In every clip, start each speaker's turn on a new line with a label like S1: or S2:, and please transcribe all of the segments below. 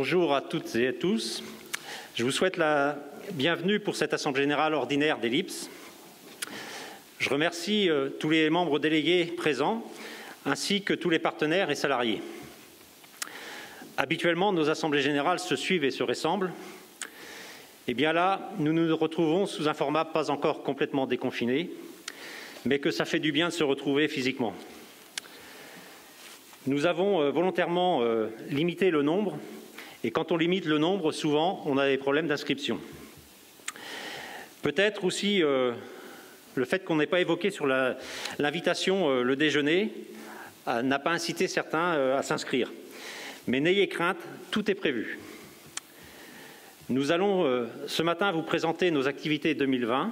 S1: Bonjour à toutes et à tous. Je vous souhaite la bienvenue pour cette Assemblée générale ordinaire d'Ellipse. Je remercie tous les membres délégués présents, ainsi que tous les partenaires et salariés. Habituellement, nos assemblées générales se suivent et se ressemblent. Et bien là, nous nous retrouvons sous un format pas encore complètement déconfiné, mais que ça fait du bien de se retrouver physiquement. Nous avons volontairement limité le nombre, et quand on limite le nombre, souvent, on a des problèmes d'inscription. Peut-être aussi le fait qu'on n'ait pas évoqué sur l'invitation le déjeuner n'a pas incité certains à s'inscrire. Mais n'ayez crainte, tout est prévu. Nous allons ce matin vous présenter nos activités 2020,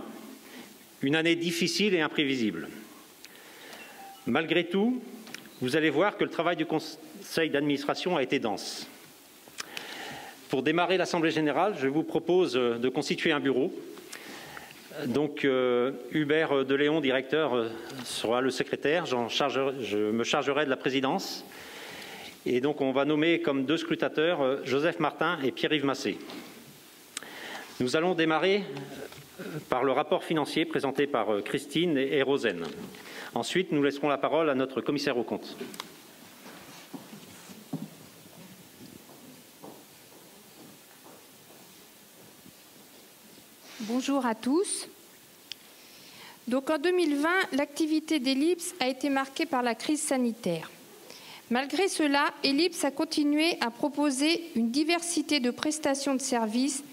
S1: une année difficile et imprévisible. Malgré tout, vous allez voir que le travail du conseil d'administration a été dense. Pour démarrer l'Assemblée générale, je vous propose de constituer un bureau. Donc, Hubert Deléon, directeur, sera le secrétaire. Je me chargerai de la présidence. Et donc, on va nommer comme deux scrutateurs Joseph Martin et Pierre-Yves Massé. Nous allons démarrer par le rapport financier présenté par Christine et Rosen. Ensuite, nous laisserons la parole à notre commissaire aux comptes.
S2: Bonjour à tous. Donc en 2020, l'activité d'Ellipse a été marquée par la crise sanitaire. Malgré cela, Ellipse a continué à proposer une diversité de prestations de services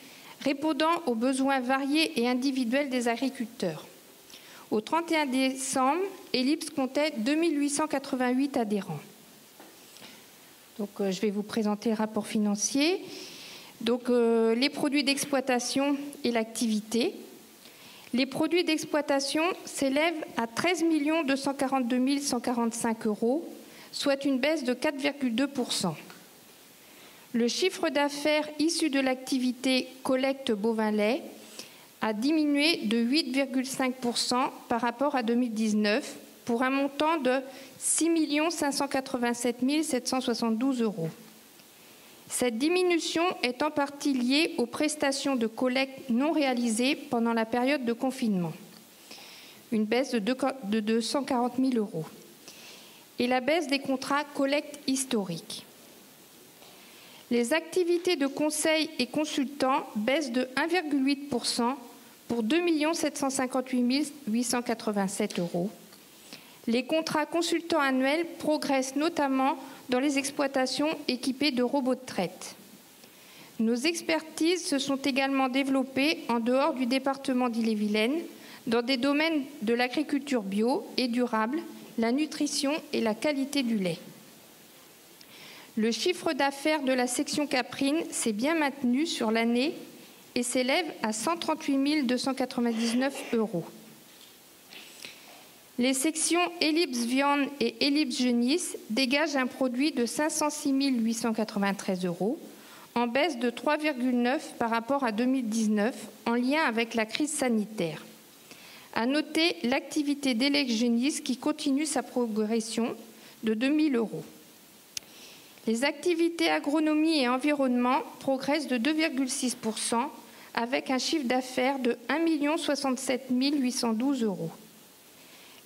S2: répondant aux besoins variés et individuels des agriculteurs. Au 31 décembre, Ellipse comptait 2888 adhérents. Donc, je vais vous présenter le rapport financier. Donc, les produits d'exploitation et l'activité. Les produits d'exploitation s'élèvent à 13 242 145 €, soit une baisse de 4,2%. Le chiffre d'affaires issu de l'activité collecte bovin-lait a diminué de 8,5% par rapport à 2019 pour un montant de 6 587 772 €. Cette diminution est en partie liée aux prestations de collecte non réalisées pendant la période de confinement, une baisse de 240 000 €, et la baisse des contrats collecte historiques. Les activités de conseil et consultants baissent de 1,8% pour 2 758 887 €. Les contrats consultants annuels progressent notamment dans les exploitations équipées de robots de traite. Nos expertises se sont également développées en dehors du département d'Ille-et-Vilaine, dans des domaines de l'agriculture bio et durable, la nutrition et la qualité du lait. Le chiffre d'affaires de la section caprine s'est bien maintenu sur l'année et s'élève à 138 299 €. Les sections Ellipse Viande et Ellipse Genisse dégagent un produit de 506 893 €, en baisse de 3,9% par rapport à 2019, en lien avec la crise sanitaire. À noter l'activité d'Ellipse Genisse qui continue sa progression de 2 000 €. Les activités agronomie et environnement progressent de 2,6% avec un chiffre d'affaires de 1 067 812 €.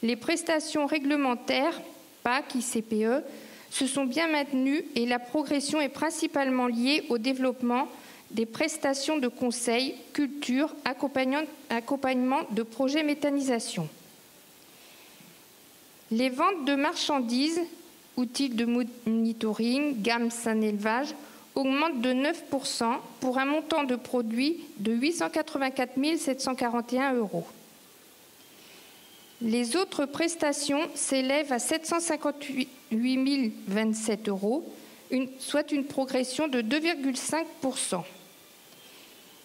S2: Les prestations réglementaires, PAC, ICPE, se sont bien maintenues et la progression est principalement liée au développement des prestations de conseil, culture, accompagnement de projets méthanisation. Les ventes de marchandises, outils de monitoring, gamme Sain Élevage, augmentent de 9% pour un montant de produit de 884 741 €. Les autres prestations s'élèvent à 758 027 €, soit une progression de 2,5%.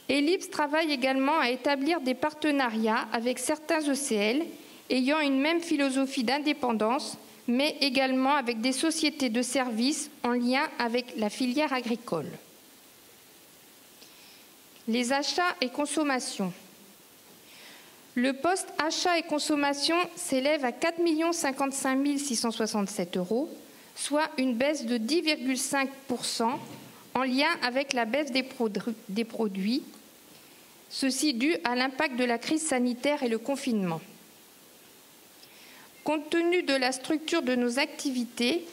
S2: Ellipse travaille également à établir des partenariats avec certains ECL ayant une même philosophie d'indépendance, mais également avec des sociétés de services en lien avec la filière agricole. Les achats et consommations. Le poste achats et consommation s'élève à 4 055 667 €, soit une baisse de 10,5% en lien avec la baisse des produits, ceci dû à l'impact de la crise sanitaire et le confinement. Compte tenu de la structure de nos activités,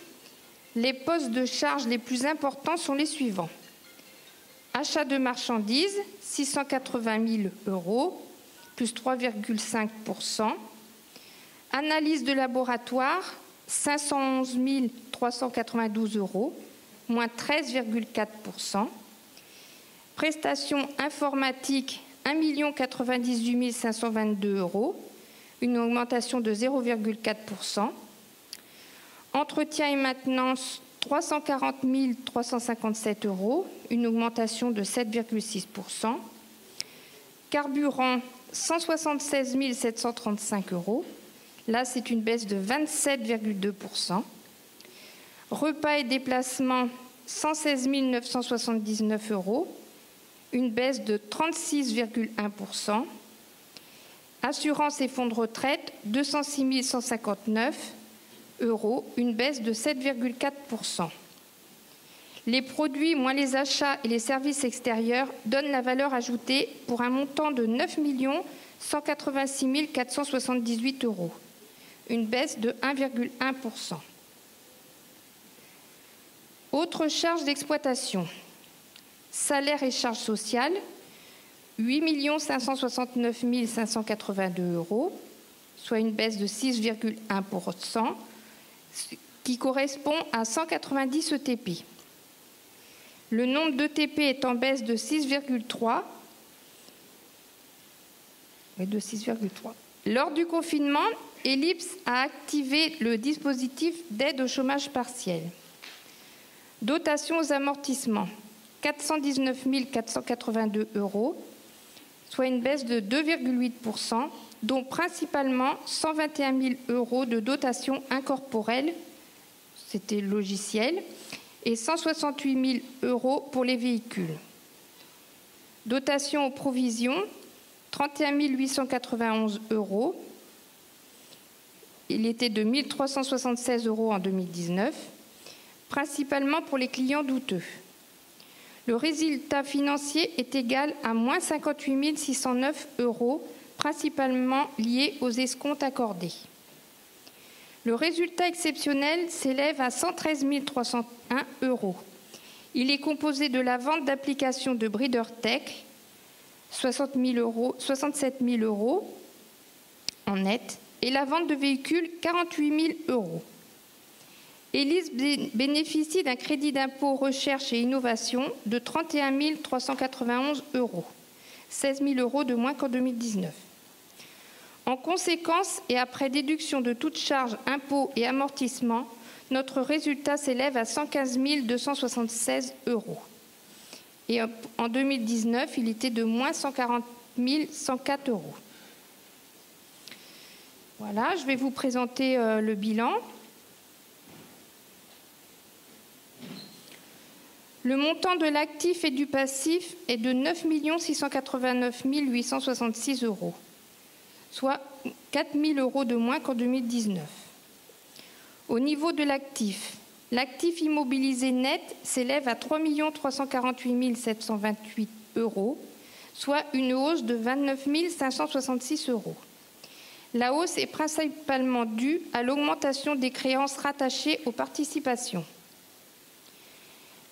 S2: les postes de charge les plus importants sont les suivants. Achat de marchandises, 680 000 €, plus 3,5%. Analyse de laboratoire, 511 392 €, moins 13,4%. Prestations informatiques, 1 98 522 €, une augmentation de 0,4%. Entretien et maintenance, 340 357 €, une augmentation de 7,6%. Carburant, 176 735 €. Là, c'est une baisse de 27,2%. Repas et déplacements, 116 979 €, une baisse de 36,1%. Assurance et fonds de retraite, 206 159 €, une baisse de 7,4%. Les produits moins les achats et les services extérieurs donnent la valeur ajoutée pour un montant de 9 186 478 €, une baisse de 1,1%. Autres charges d'exploitation. Salaires et charges sociales, 8 569 582 €, soit une baisse de 6,1%, qui correspond à 190 ETP. Le nombre d'ETP est en baisse de 6,3. Lors du confinement, Ellipse a activé le dispositif d'aide au chômage partiel. Dotation aux amortissements, 419 482 €, soit une baisse de 2,8%, dont principalement 121 000 € de dotation incorporelle, c'était logiciel, et 168 000 € pour les véhicules. Dotation aux provisions, 31 891 €. Il était de 1 376 € en 2019, principalement pour les clients douteux. Le résultat financier est égal à moins 58 609 €, principalement lié aux escomptes accordés. Le résultat exceptionnel s'élève à 113 301 €. Il est composé de la vente d'applications de BreederTech, 67 000 € en net, et la vente de véhicules, 48 000 €. Ellipse bénéficie d'un crédit d'impôt recherche et innovation de 31 391 €, 16 000 € de moins qu'en 2019. En conséquence, et après déduction de toutes charges, impôts et amortissements, notre résultat s'élève à 115 276 €. Et en 2019, il était de moins 140 104 €. Voilà, je vais vous présenter le bilan. Le montant de l'actif et du passif est de 9 689 866 €, soit 4 000 € de moins qu'en 2019. Au niveau de l'actif, l'actif immobilisé net s'élève à 3 348 728 €, soit une hausse de 29 566 €. La hausse est principalement due à l'augmentation des créances rattachées aux participations.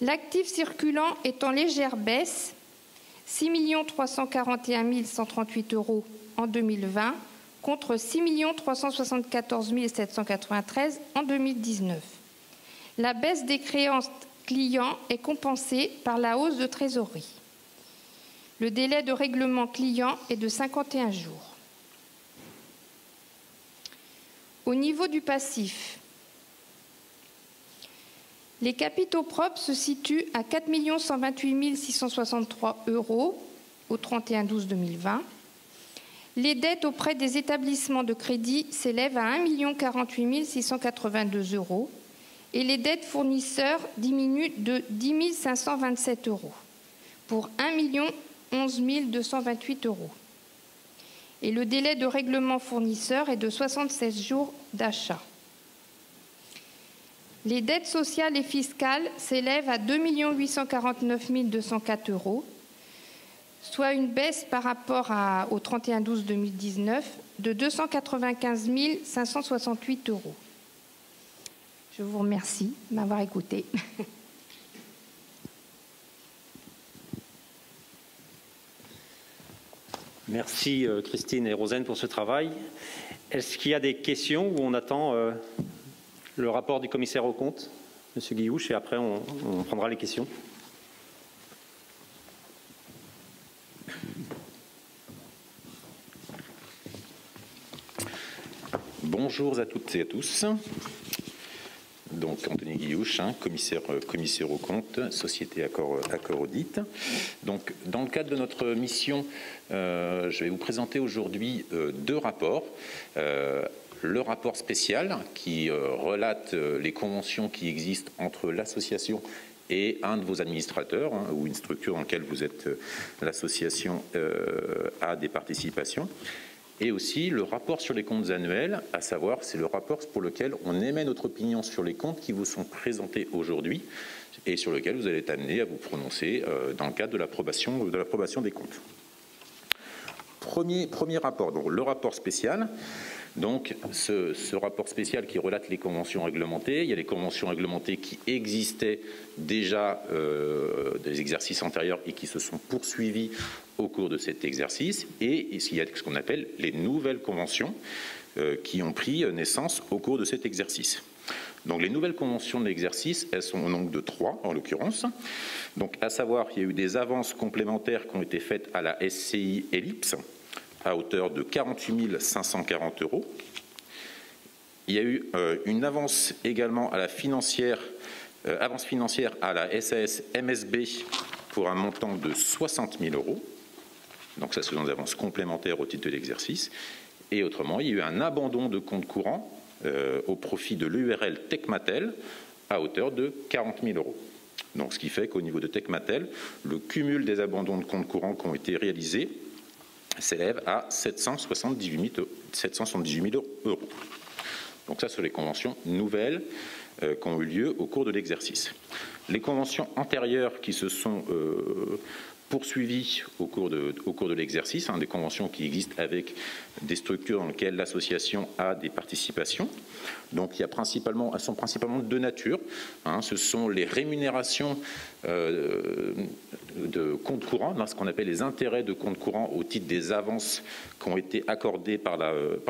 S2: L'actif circulant est en légère baisse, 6 341 138 € en 2020 contre 6 374 793 € en 2019. La baisse des créances clients est compensée par la hausse de trésorerie. Le délai de règlement client est de 51 jours. Au niveau du passif, les capitaux propres se situent à 4 128 663 € au 31/12/2020. Les dettes auprès des établissements de crédit s'élèvent à 1 48 682 € et les dettes fournisseurs diminuent de 10 527 € pour 1 11 228 €. Et le délai de règlement fournisseur est de 76 jours d'achat. Les dettes sociales et fiscales s'élèvent à 2 849 204 €, soit une baisse par rapport au 31/12/2019 de 295 568 €. Je vous remercie de m'avoir écouté.
S1: Merci Christine et Rosane pour ce travail. Est-ce qu'il y a des questions où on attend le rapport du commissaire aux comptes, M. Guillouche, et après on prendra les questions.
S3: Bonjour à toutes et à tous. Donc Anthony Guillouche, commissaire aux comptes, société Accor Audit. Donc dans le cadre de notre mission, je vais vous présenter aujourd'hui deux rapports. Le rapport spécial qui relate les conventions qui existent entre l'association et un de vos administrateurs ou une structure dans laquelle vous êtes, l'association a des participations. Et aussi le rapport sur les comptes annuels, à savoir, c'est le rapport pour lequel on émet notre opinion sur les comptes qui vous sont présentés aujourd'hui et sur lequel vous allez être amené à vous prononcer dans le cadre de l'approbation des comptes. Premier rapport, donc le rapport spécial. Donc ce rapport spécial qui relate les conventions réglementées. Il y a les conventions réglementées qui existaient déjà des exercices antérieurs et qui se sont poursuivies au cours de cet exercice. Et il y a ce qu'on appelle les nouvelles conventions qui ont pris naissance au cours de cet exercice. Donc les nouvelles conventions de l'exercice, elles sont au nombre de 3 en l'occurrence. Donc à savoir qu'il y a eu des avances complémentaires qui ont été faites à la SCI Ellipse à hauteur de 48 540 €. Il y a eu une avance également à la avance financière à la SAS MSB pour un montant de 60 000 €. Donc ça, ce sont des avances complémentaires au titre de l'exercice. Et autrement, il y a eu un abandon de compte courant au profit de l'URL Techmatel à hauteur de 40 000 €. Donc ce qui fait qu'au niveau de Techmatel, le cumul des abandons de compte courant qui ont été réalisés s'élève à 778 000 €. Donc ça, ce sont les conventions nouvelles qui ont eu lieu au cours de l'exercice. Les conventions antérieures qui se sont poursuivies au cours de l'exercice, des conventions qui existent avec des structures dans lesquelles l'association a des participations. Donc elles sont principalement de deux natures. Ce sont les rémunérations de compte courant, ce qu'on appelle les intérêts de compte courant au titre des avances qui ont été accordées par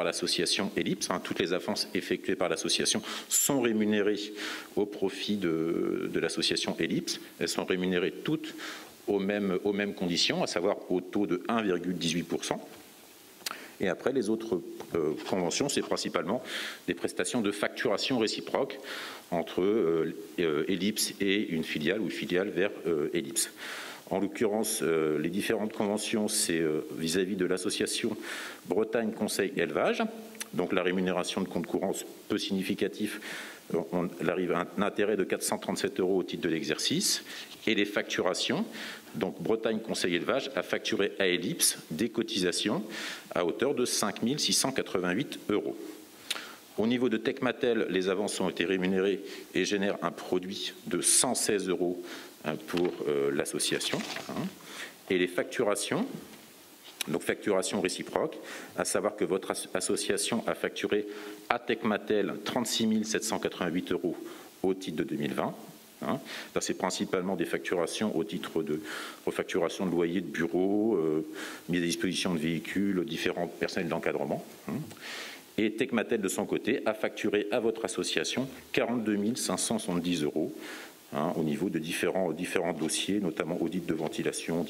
S3: l'association Ellipse. Toutes les avances effectuées par l'association sont rémunérées au profit de l'association Ellipse. Elles sont rémunérées toutes aux mêmes conditions, à savoir au taux de 1,18%. Et après, les autres conventions, c'est principalement des prestations de facturation réciproque entre Ellipse et une filiale ou une filiale vers Ellipse. En l'occurrence, les différentes conventions, c'est vis-à-vis de l'association Bretagne Conseil Élevage. Donc la rémunération de compte courant peu significatif, on arrive à un intérêt de 437 € au titre de l'exercice. Et les facturations, donc Bretagne Conseil Élevage a facturé à Ellipse des cotisations à hauteur de 5 688 €. Au niveau de Techmatel, les avances ont été rémunérées et génèrent un produit de 116 € pour l'association. Et les facturations, donc facturation réciproque, à savoir que votre association a facturé à Techmatel 36 788 € au titre de 2020. C'est principalement des facturations au titre de refacturation de loyers de bureaux, mise à disposition de véhicules, différents personnels d'encadrement. Et Techmatel, de son côté, a facturé à votre association 42 570 € au niveau de différents dossiers, notamment audit de ventilation,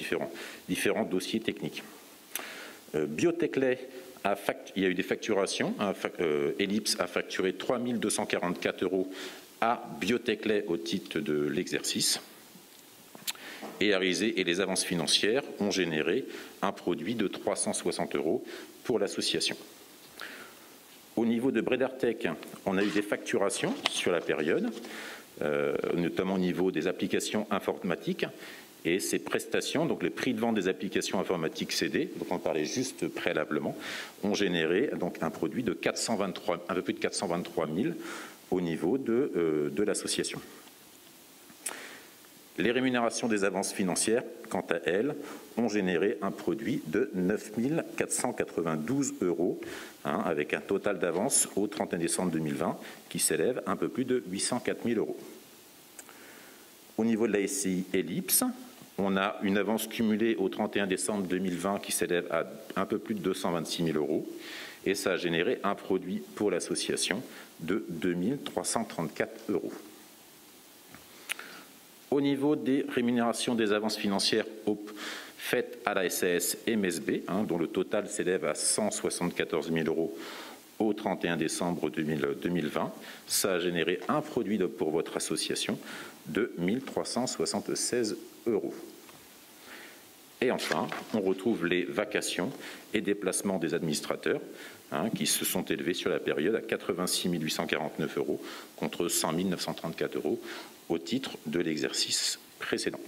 S3: différents dossiers techniques. Biotechlay, il y a eu des facturations. Ellipse a facturé 3 244 € à Biotechlay au titre de l'exercice. Et les avances financières ont généré un produit de 360 € pour l'association. Au niveau de Bredartech, on a eu des facturations sur la période, notamment au niveau des applications informatiques. Et ces prestations, donc les prix de vente des applications informatiques CD, dont on parlait juste préalablement, ont généré donc un produit de un peu plus de 423 000 au niveau de l'association. Les rémunérations des avances financières, quant à elles, ont généré un produit de 9 492 €, avec un total d'avance au 31 décembre 2020 qui s'élève à un peu plus de 804 000 €. Au niveau de la SCI Ellipse, on a une avance cumulée au 31 décembre 2020 qui s'élève à un peu plus de 226 000 € et ça a généré un produit pour l'association de 2 334 €. Au niveau des rémunérations des avances financières faites à la SAS MSB, dont le total s'élève à 174 000 € au 31 décembre 2020, ça a généré un produit pour votre association de 1 376 €. Et enfin, on retrouve les vacations et déplacements des administrateurs qui se sont élevés sur la période à 86 849 € contre 100 934 € au titre de l'exercice précédent.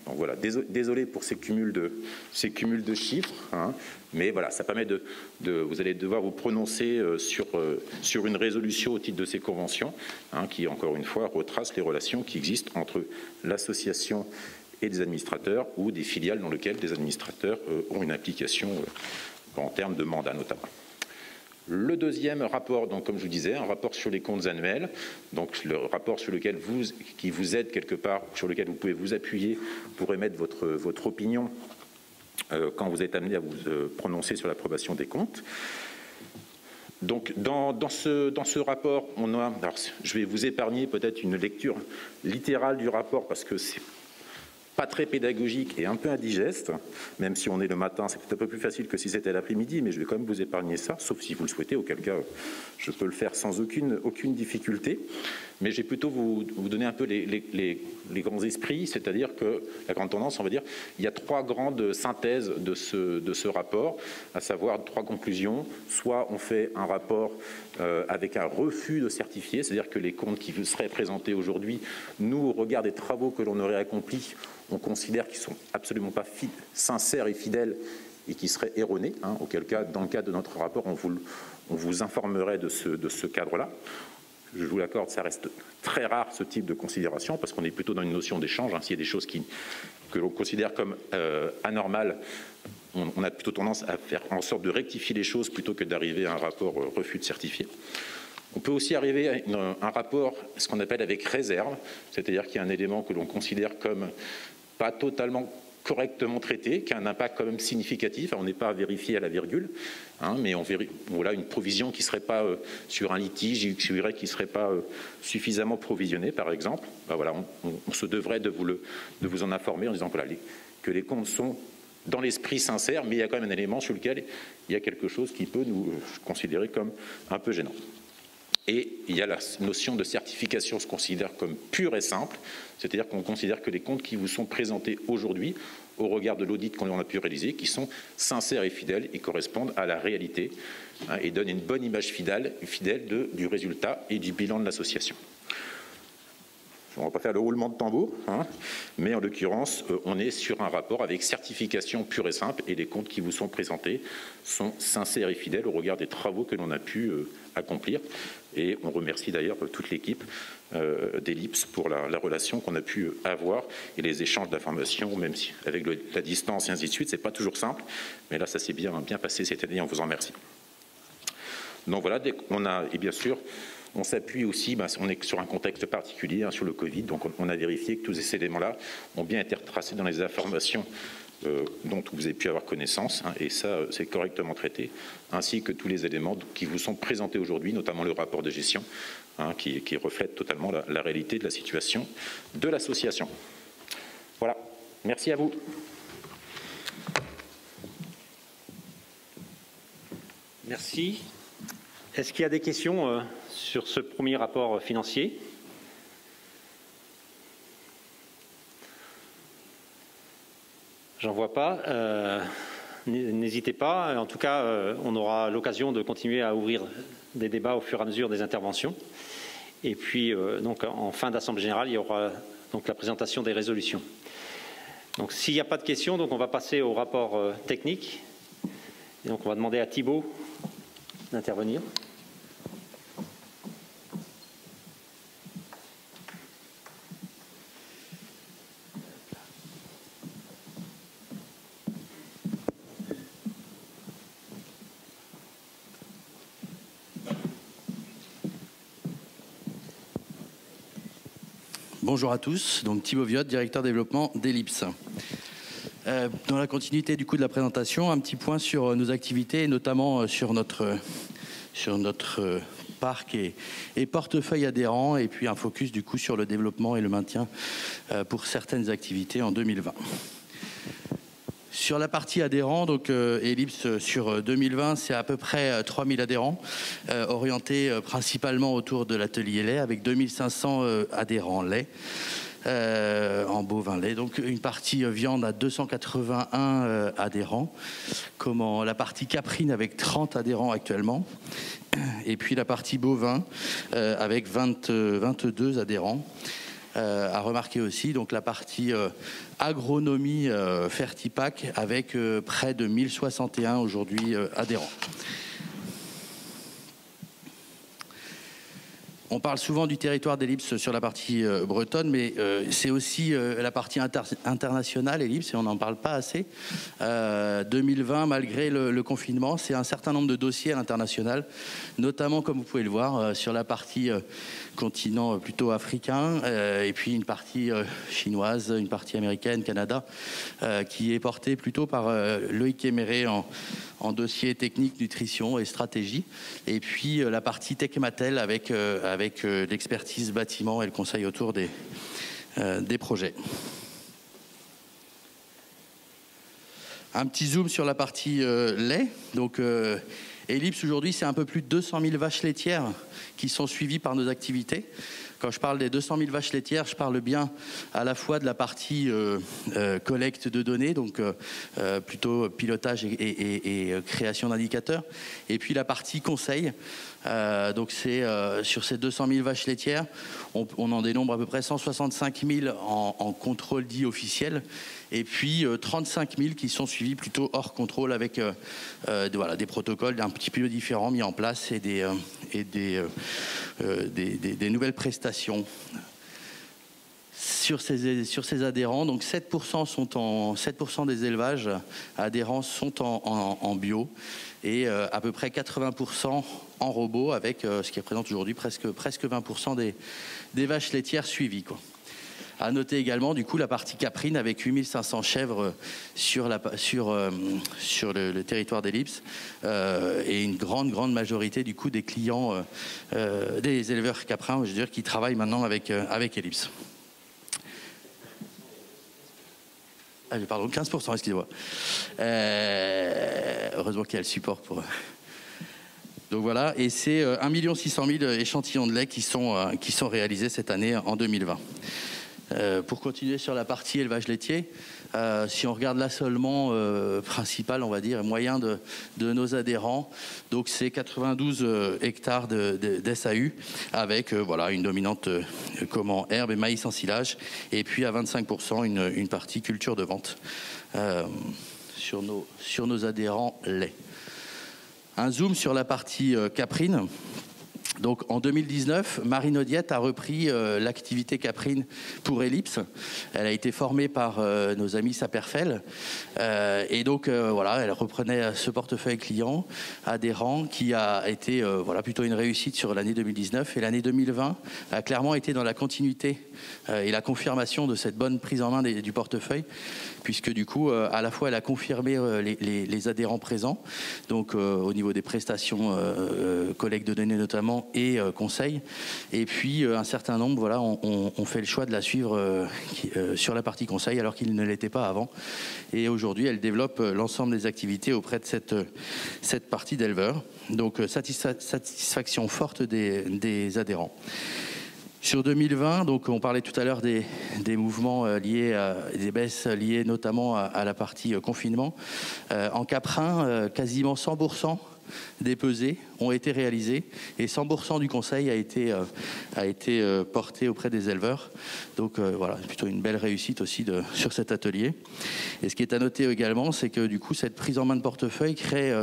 S3: Donc voilà, désolé pour ces cumuls de chiffres, mais voilà, ça permet vous allez devoir vous prononcer sur une résolution au titre de ces conventions, qui, encore une fois, retrace les relations qui existent entre l'association et des administrateurs ou des filiales dans lesquelles des administrateurs ont une implication en termes de mandat notamment. Le deuxième rapport, donc, comme je vous disais, un rapport sur les comptes annuels, donc le rapport sur lequel qui vous aide quelque part, sur lequel vous pouvez vous appuyer pour émettre votre opinion quand vous êtes amené à vous prononcer sur l'approbation des comptes. Donc, dans ce rapport, alors, je vais vous épargner peut-être une lecture littérale du rapport parce que c'est pas très pédagogique et un peu indigeste, même si on est le matin, c'est peut-être un peu plus facile que si c'était l'après-midi, mais je vais quand même vous épargner ça, sauf si vous le souhaitez, auquel cas je peux le faire sans aucune difficulté. Mais je vais plutôt vous donner un peu les grands esprits, c'est-à-dire que la grande tendance, on va dire, il y a trois grandes synthèses de ce rapport, à savoir trois conclusions. Soit on fait un rapport avec un refus de certifier, c'est-à-dire que les comptes qui seraient présentés aujourd'hui, nous, au regard des travaux que l'on aurait accomplis, on considère qu'ils ne sont absolument pas sincères et fidèles et qui seraient erronés, auquel cas, dans le cadre de notre rapport, on vous informerait de ce cadre-là. Je vous l'accorde, ça reste très rare ce type de considération, parce qu'on est plutôt dans une notion d'échange. S'il y a des choses que l'on considère comme anormales, on a plutôt tendance à faire en sorte de rectifier les choses plutôt que d'arriver à un rapport refus de certifier. On peut aussi arriver à un rapport, ce qu'on appelle avec réserve, c'est-à-dire qu'il y a un élément que l'on considère comme pas totalement correctement traité, qui a un impact quand même significatif. On n'est pas à vérifier à la virgule, mais voilà une provision qui ne serait pas sur un litige, qui ne serait pas suffisamment provisionnée, par exemple. Voilà, on se devrait de vous en informer en disant voilà, que les comptes sont dans l'esprit sincère, mais il y a quand même un élément sur lequel il y a quelque chose qui peut nous considérer comme un peu gênant. Et il y a la notion de certification, se considère comme pure et simple, c'est-à-dire qu'on considère que les comptes qui vous sont présentés aujourd'hui, au regard de l'audit qu'on a pu réaliser, qui sont sincères et fidèles et correspondent à la réalité et donnent une bonne image fidèle du résultat et du bilan de l'association. On ne va pas faire le roulement de tambour, mais en l'occurrence, on est sur un rapport avec certification pure et simple et les comptes qui vous sont présentés sont sincères et fidèles au regard des travaux que l'on a pu accomplir. Et on remercie d'ailleurs toute l'équipe d'Ellipse pour la relation qu'on a pu avoir et les échanges d'informations, même si avec la distance et ainsi de suite, c'est pas toujours simple. Mais là, ça s'est bien passé cette année, on vous en remercie. Donc voilà, et bien sûr, on s'appuie aussi, on est sur un contexte particulier, sur le Covid, donc on a vérifié que tous ces éléments-là ont bien été retracés dans les informations dont vous avez pu avoir connaissance, et ça, c'est correctement traité, ainsi que tous les éléments qui vous sont présentés aujourd'hui, notamment le rapport de gestion, qui reflète totalement la réalité de la situation de l'association. Voilà, merci à vous.
S1: Merci. Est-ce qu'il y a des questions sur ce premier rapport financier ? J'en vois pas. N'hésitez pas. En tout cas, on aura l'occasion de continuer à ouvrir des débats au fur et à mesure des interventions. Et puis, donc, en fin d'Assemblée générale, il y aura donc la présentation des résolutions. Donc, s'il n'y a pas de questions, donc on va passer au rapport technique. Et donc, on va demander à Thibault d'intervenir.
S4: Bonjour à tous, donc Thibaut Viotte, directeur développement d'Ellipse. Dans la continuité du coup de la présentation, un petit point sur nos activités et notamment sur notre parc et portefeuille adhérent, et puis un focus du coup sur le développement et le maintien pour certaines activités en 2020. Sur la partie adhérents, donc Ellipse sur 2020, c'est à peu près 3000 adhérents, orientés principalement autour de l'atelier lait, avec 2500 adhérents lait, en bovin lait. Donc une partie viande à 281 adhérents, la partie caprine avec 30 adhérents actuellement, et puis la partie bovin avec 22 adhérents. À remarquer aussi donc la partie agronomie Fertipac avec près de 1061 aujourd'hui adhérents. On parle souvent du territoire d'Ellipse sur la partie bretonne, mais c'est aussi la partie internationale Ellipse, et on n'en parle pas assez. 2020, malgré le confinement, c'est un certain nombre de dossiers à l'international, notamment, comme vous pouvez le voir, sur la partie continent plutôt africain, et puis une partie chinoise, une partie américaine, Canada, qui est portée plutôt par Loïc Éméré en dossier technique, nutrition et stratégie, et puis la partie Techmatel avec l'expertise bâtiment et le conseil autour des projets. Un petit zoom sur la partie lait. Donc Ellipse aujourd'hui, c'est un peu plus de 200 000 vaches laitières qui sont suivies par nos activités. Quand je parle des 200 000 vaches laitières, je parle bien à la fois de la partie collecte de données, donc plutôt pilotage et création d'indicateurs, et puis la partie conseil. Donc c'est sur ces 200 000 vaches laitières, on en dénombre à peu près 165 000 en contrôle dit officiel, et puis 35 000 qui sont suivis plutôt hors contrôle avec des protocoles un petit peu différents mis en place et des nouvelles prestations. Sur ces adhérents, donc 7% des élevages adhérents sont en bio, et à peu près 80% en robot, avec ce qui représente aujourd'hui presque 20% des vaches laitières suivies, quoi. À noter également du coup la partie caprine avec 8500 chèvres sur le territoire d'Ellipse, et une grande majorité du coup des clients, des éleveurs caprins, je veux dire, qui travaillent maintenant avec Ellipse. Pardon, 15%, excusez-moi. Heureusement qu'il y a le support pour... Donc voilà, et c'est 1 600 000 échantillons de lait qui sont réalisés cette année en 2020. Pour continuer sur la partie élevage laitier, si on regarde l'assolement principal, on va dire, moyen de nos adhérents, donc c'est 92 hectares de SAU avec une dominante herbe et maïs en silage, et puis à 25% une partie culture de vente sur nos adhérents lait. Un zoom sur la partie caprine. Donc en 2019, Marine Audiette a repris l'activité caprine pour Ellipse. Elle a été formée par nos amis Saperfel, et donc elle reprenait ce portefeuille client adhérent qui a été plutôt une réussite sur l'année 2019, et l'année 2020 a clairement été dans la continuité et la confirmation de cette bonne prise en main du portefeuille, puisque du coup à la fois elle a confirmé les adhérents présents, donc au niveau des prestations collecte de données notamment, et conseil, et puis un certain nombre ont fait le choix de la suivre sur la partie conseil alors qu'ils ne l'étaient pas avant, et aujourd'hui elle développe l'ensemble des activités auprès de cette partie d'éleveurs, donc satisfaction forte des adhérents. Sur 2020, donc on parlait tout à l'heure des mouvements liés des baisses liées notamment à la partie confinement. En caprin, quasiment 100% des pesées ont été réalisées, et 100% du conseil a été porté auprès des éleveurs. Donc plutôt une belle réussite aussi sur cet atelier. Et ce qui est à noter également, c'est que du coup cette prise en main de portefeuille crée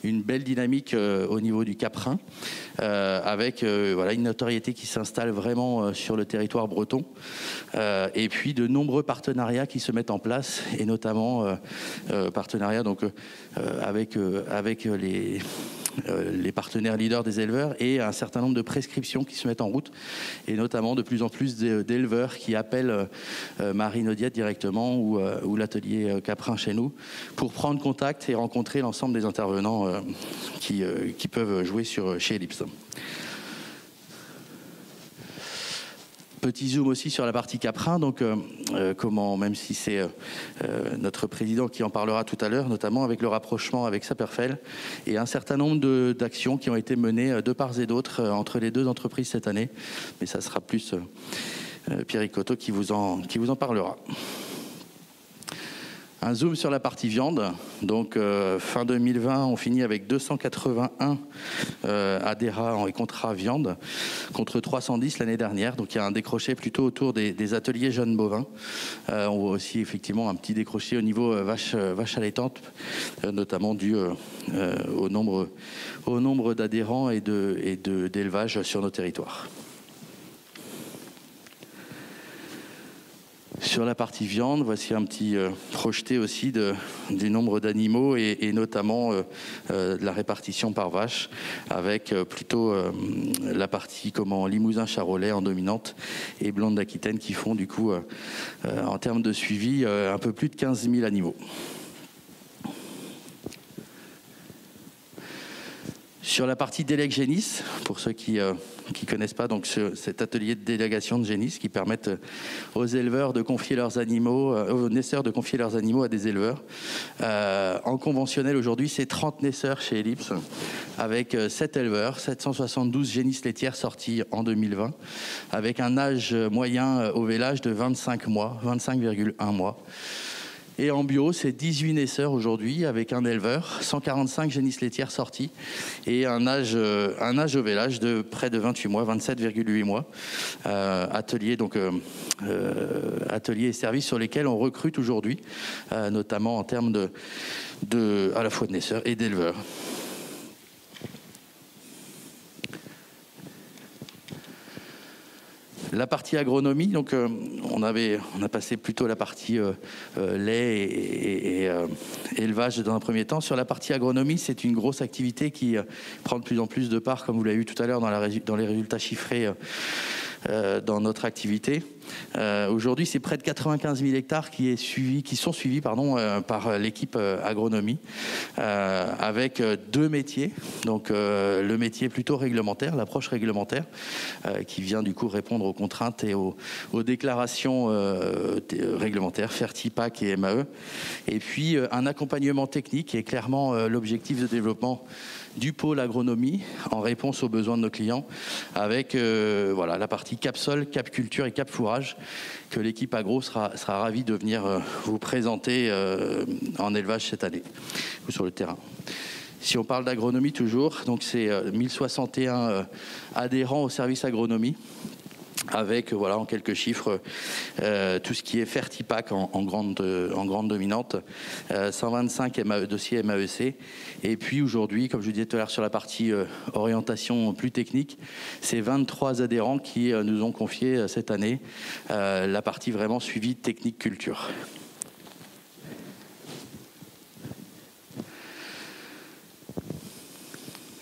S4: une belle dynamique au niveau du caprin, avec une notoriété qui s'installe vraiment sur le territoire breton, et puis de nombreux partenariats qui se mettent en place, et notamment partenariats donc avec les partenaires leaders des éleveurs et un certain nombre de prescriptions qui se mettent en route, et notamment de plus en plus d'éleveurs qui appellent Marine Audiette directement ou l'atelier Caprin chez nous pour prendre contact et rencontrer l'ensemble des intervenants qui peuvent jouer chez Ellipse. Petit zoom aussi sur la partie Caprin, donc comment, même si c'est notre président qui en parlera tout à l'heure, notamment avec le rapprochement avec Saperfel et un certain nombre d'actions qui ont été menées de part et d'autre entre les deux entreprises cette année, mais ça sera plus Pierre Ricotto qui vous en parlera. Un zoom sur la partie viande. Donc fin 2020, on finit avec 281 adhérents et contrats viande contre 310 l'année dernière. Donc il y a un décroché plutôt autour des ateliers jeunes bovins. On voit aussi effectivement un petit décroché au niveau vache allaitante, notamment dû au nombre d'adhérents et d'élevage sur nos territoires. Sur la partie viande, voici un petit projeté aussi du nombre d'animaux et notamment de la répartition par vache, avec plutôt la partie Limousin Charolais en dominante et Blonde d'Aquitaine qui font du coup, en termes de suivi, un peu plus de 15 000 animaux. Sur la partie délègue Génis, pour ceux qui connaissent pas, donc cet atelier de délégation de Génis qui permettent aux éleveurs de confier leurs animaux, aux naisseurs de confier leurs animaux à des éleveurs. En conventionnel aujourd'hui, c'est 30 naisseurs chez Ellipse, avec 7 éleveurs, 772 génisses laitières sorties en 2020, avec un âge moyen au vélage de 25 mois, 25,1 mois. Et en bio, c'est 18 naisseurs aujourd'hui avec un éleveur, 145 génisses laitières sorties et un âge au vélage de près de 28 mois, 27,8 mois. Ateliers et services sur lesquels on recrute aujourd'hui, notamment en termes à la fois de naisseurs et d'éleveurs. La partie agronomie, donc on a passé plutôt la partie lait et élevage dans un premier temps. Sur la partie agronomie, c'est une grosse activité qui prend de plus en plus de part, comme vous l'avez vu tout à l'heure dans les résultats chiffrés dans notre activité. Aujourd'hui, c'est près de 95 000 hectares qui sont suivis par l'équipe agronomie, avec deux métiers. Donc, le métier plutôt réglementaire, l'approche réglementaire, qui vient du coup répondre aux contraintes et aux déclarations réglementaires, Fertipac et MAE. Et puis, un accompagnement technique qui est clairement l'objectif de développement du pôle agronomie en réponse aux besoins de nos clients, avec la partie Cap Sol, Cap Culture et Cap Fourrage que l'équipe agro sera ravie de venir vous présenter en élevage cette année ou sur le terrain. Si on parle d'agronomie toujours, donc c'est 1061 adhérents au service agronomie, avec en quelques chiffres tout ce qui est Fertipac en grande dominante, 125 dossiers MAEC, et puis aujourd'hui, comme je vous disais tout à l'heure sur la partie orientation plus technique, c'est 23 adhérents qui nous ont confié cette année la partie vraiment suivi technique culture.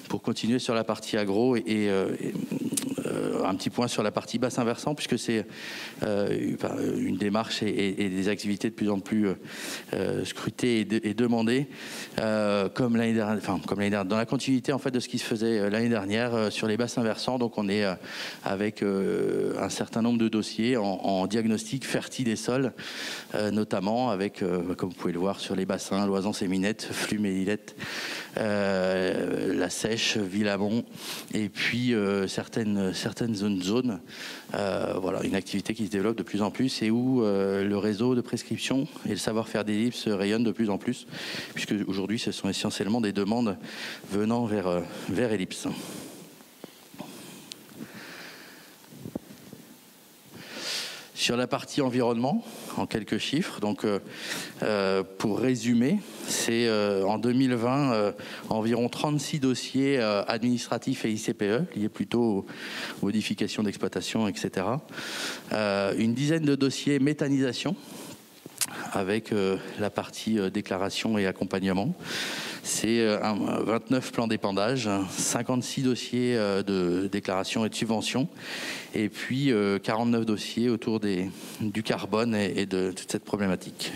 S4: Pour continuer sur la partie agro et un petit point sur la partie bassin versant, puisque c'est une démarche et des activités de plus en plus scrutées et demandées, comme l'année dernière, dans la continuité en fait de ce qui se faisait l'année dernière sur les bassins versants. Donc on est avec un certain nombre de dossiers en diagnostic fertile des sols, notamment avec, comme vous pouvez le voir sur les bassins, Loisans-Séminette, Flux-Mélilette, la Sèche, Villamont, et puis certaines zones. Une activité qui se développe de plus en plus et où le réseau de prescription et le savoir-faire d'Ellipse rayonnent de plus en plus, puisque aujourd'hui ce sont essentiellement des demandes venant vers Ellipse. Sur la partie environnement, en quelques chiffres, donc pour résumer, c'est en 2020 environ 36 dossiers administratifs et ICPE, liés plutôt aux modifications d'exploitation, etc. Une dizaine de dossiers méthanisation, avec la partie déclaration et accompagnement. C'est 29 plans d'épandage, 56 dossiers de déclaration et de subvention, et puis 49 dossiers autour du carbone et de toute cette problématique.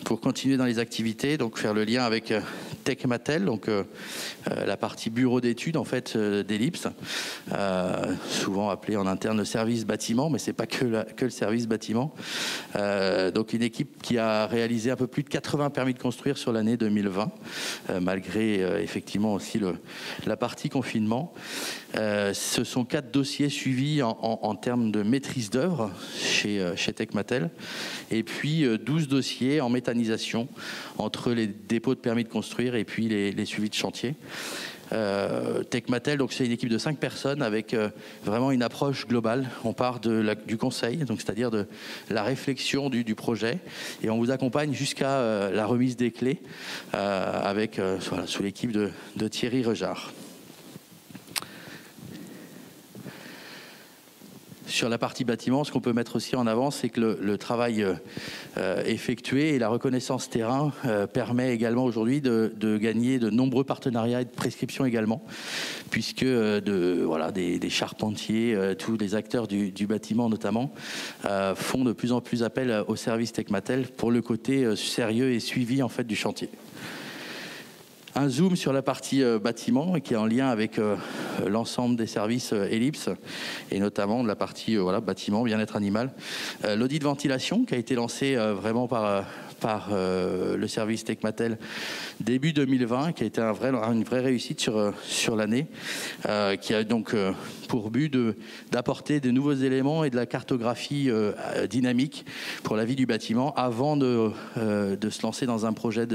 S4: Pour continuer dans les activités, donc faire le lien avec Techmatel, donc la partie bureau d'études en fait d'Ellipse, souvent appelé en interne le service bâtiment, mais c'est pas que le service bâtiment. Donc une équipe qui a réalisé un peu plus de 80 permis de construire sur l'année 2020, malgré effectivement aussi la partie confinement. Ce sont 4 dossiers suivis en termes de maîtrise d'œuvre chez Techmatel, et puis 12 dossiers en méthanisation entre les dépôts de permis de construire et puis les suivis de chantier. Techmatel, donc c'est une équipe de 5 personnes avec vraiment une approche globale. On part du conseil, donc c'est-à-dire de la réflexion du projet, et on vous accompagne jusqu'à la remise des clés avec sous l'équipe de Thierry Rejard. Sur la partie bâtiment, ce qu'on peut mettre aussi en avant, c'est que le travail effectué et la reconnaissance terrain permet également aujourd'hui de gagner de nombreux partenariats et de prescriptions également, puisque des charpentiers, tous les acteurs du bâtiment notamment, font de plus en plus appel au service Techmatel pour le côté sérieux et suivi en fait du chantier. Un zoom sur la partie bâtiment, qui est en lien avec l'ensemble des services Ellipse, et notamment de la partie bâtiment, bien-être animal. L'audit de ventilation qui a été lancé vraiment par le service Techmatel début 2020, qui a été une vraie réussite sur l'année, qui a donc pour but d'apporter de nouveaux éléments et de la cartographie dynamique pour la vie du bâtiment avant de se lancer dans un projet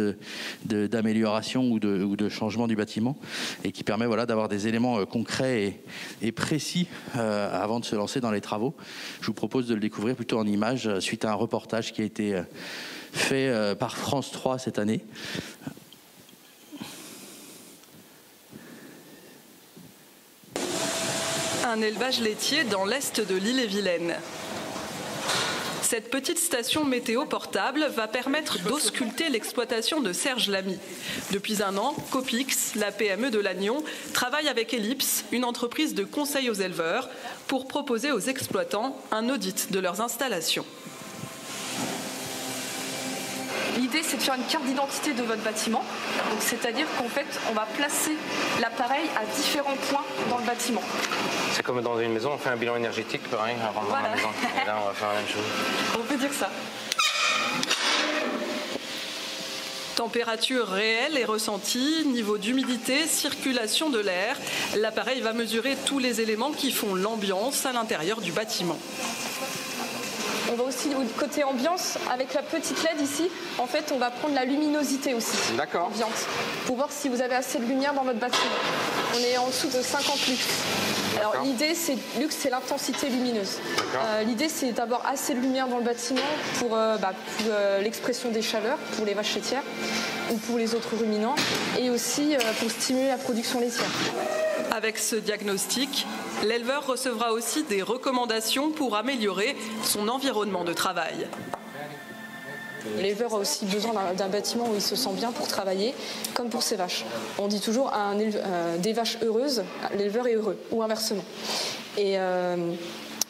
S4: d'amélioration ou de changement du bâtiment, et qui permet d'avoir des éléments concrets et précis avant de se lancer dans les travaux. Je vous propose de le découvrir plutôt en images suite à un reportage qui a été fait par France 3 cette année.
S5: Un élevage laitier dans l'est de l'Ille-et-Vilaine. Cette petite station météo portable va permettre d'ausculter l'exploitation de Serge Lamy. Depuis un an, Copix, la PME de Lannion, travaille avec Ellipse, une entreprise de conseil aux éleveurs, pour proposer aux exploitants un audit de leurs installations.
S6: L'idée, c'est de faire une carte d'identité de votre bâtiment. C'est-à-dire qu'en fait, on va placer l'appareil à différents points dans le bâtiment.
S7: C'est comme dans une maison, on fait un bilan énergétique, pareil, avant dans la maison. Et là, on va faire la même chose.
S6: On peut dire ça.
S5: Température réelle et ressentie, niveau d'humidité, circulation de l'air. L'appareil va mesurer tous les éléments qui font l'ambiance à l'intérieur du bâtiment.
S6: On va aussi, côté ambiance, avec la petite LED ici, en fait, on va prendre la luminosité aussi.
S7: D'accord.
S6: Ambiante, pour voir si vous avez assez de lumière dans votre bâtiment. On est en dessous de 50 lux. Alors l'idée, lux, c'est l'intensité lumineuse. L'idée, c'est d'avoir assez de lumière dans le bâtiment pour l'expression des chaleurs, pour les vaches laitières ou pour les autres ruminants, et aussi pour stimuler la production laitière.
S5: Avec ce diagnostic, l'éleveur recevra aussi des recommandations pour améliorer son environnement de travail.
S6: L'éleveur a aussi besoin d'un bâtiment où il se sent bien pour travailler, comme pour ses vaches. On dit toujours des vaches heureuses, l'éleveur est heureux, ou inversement. Et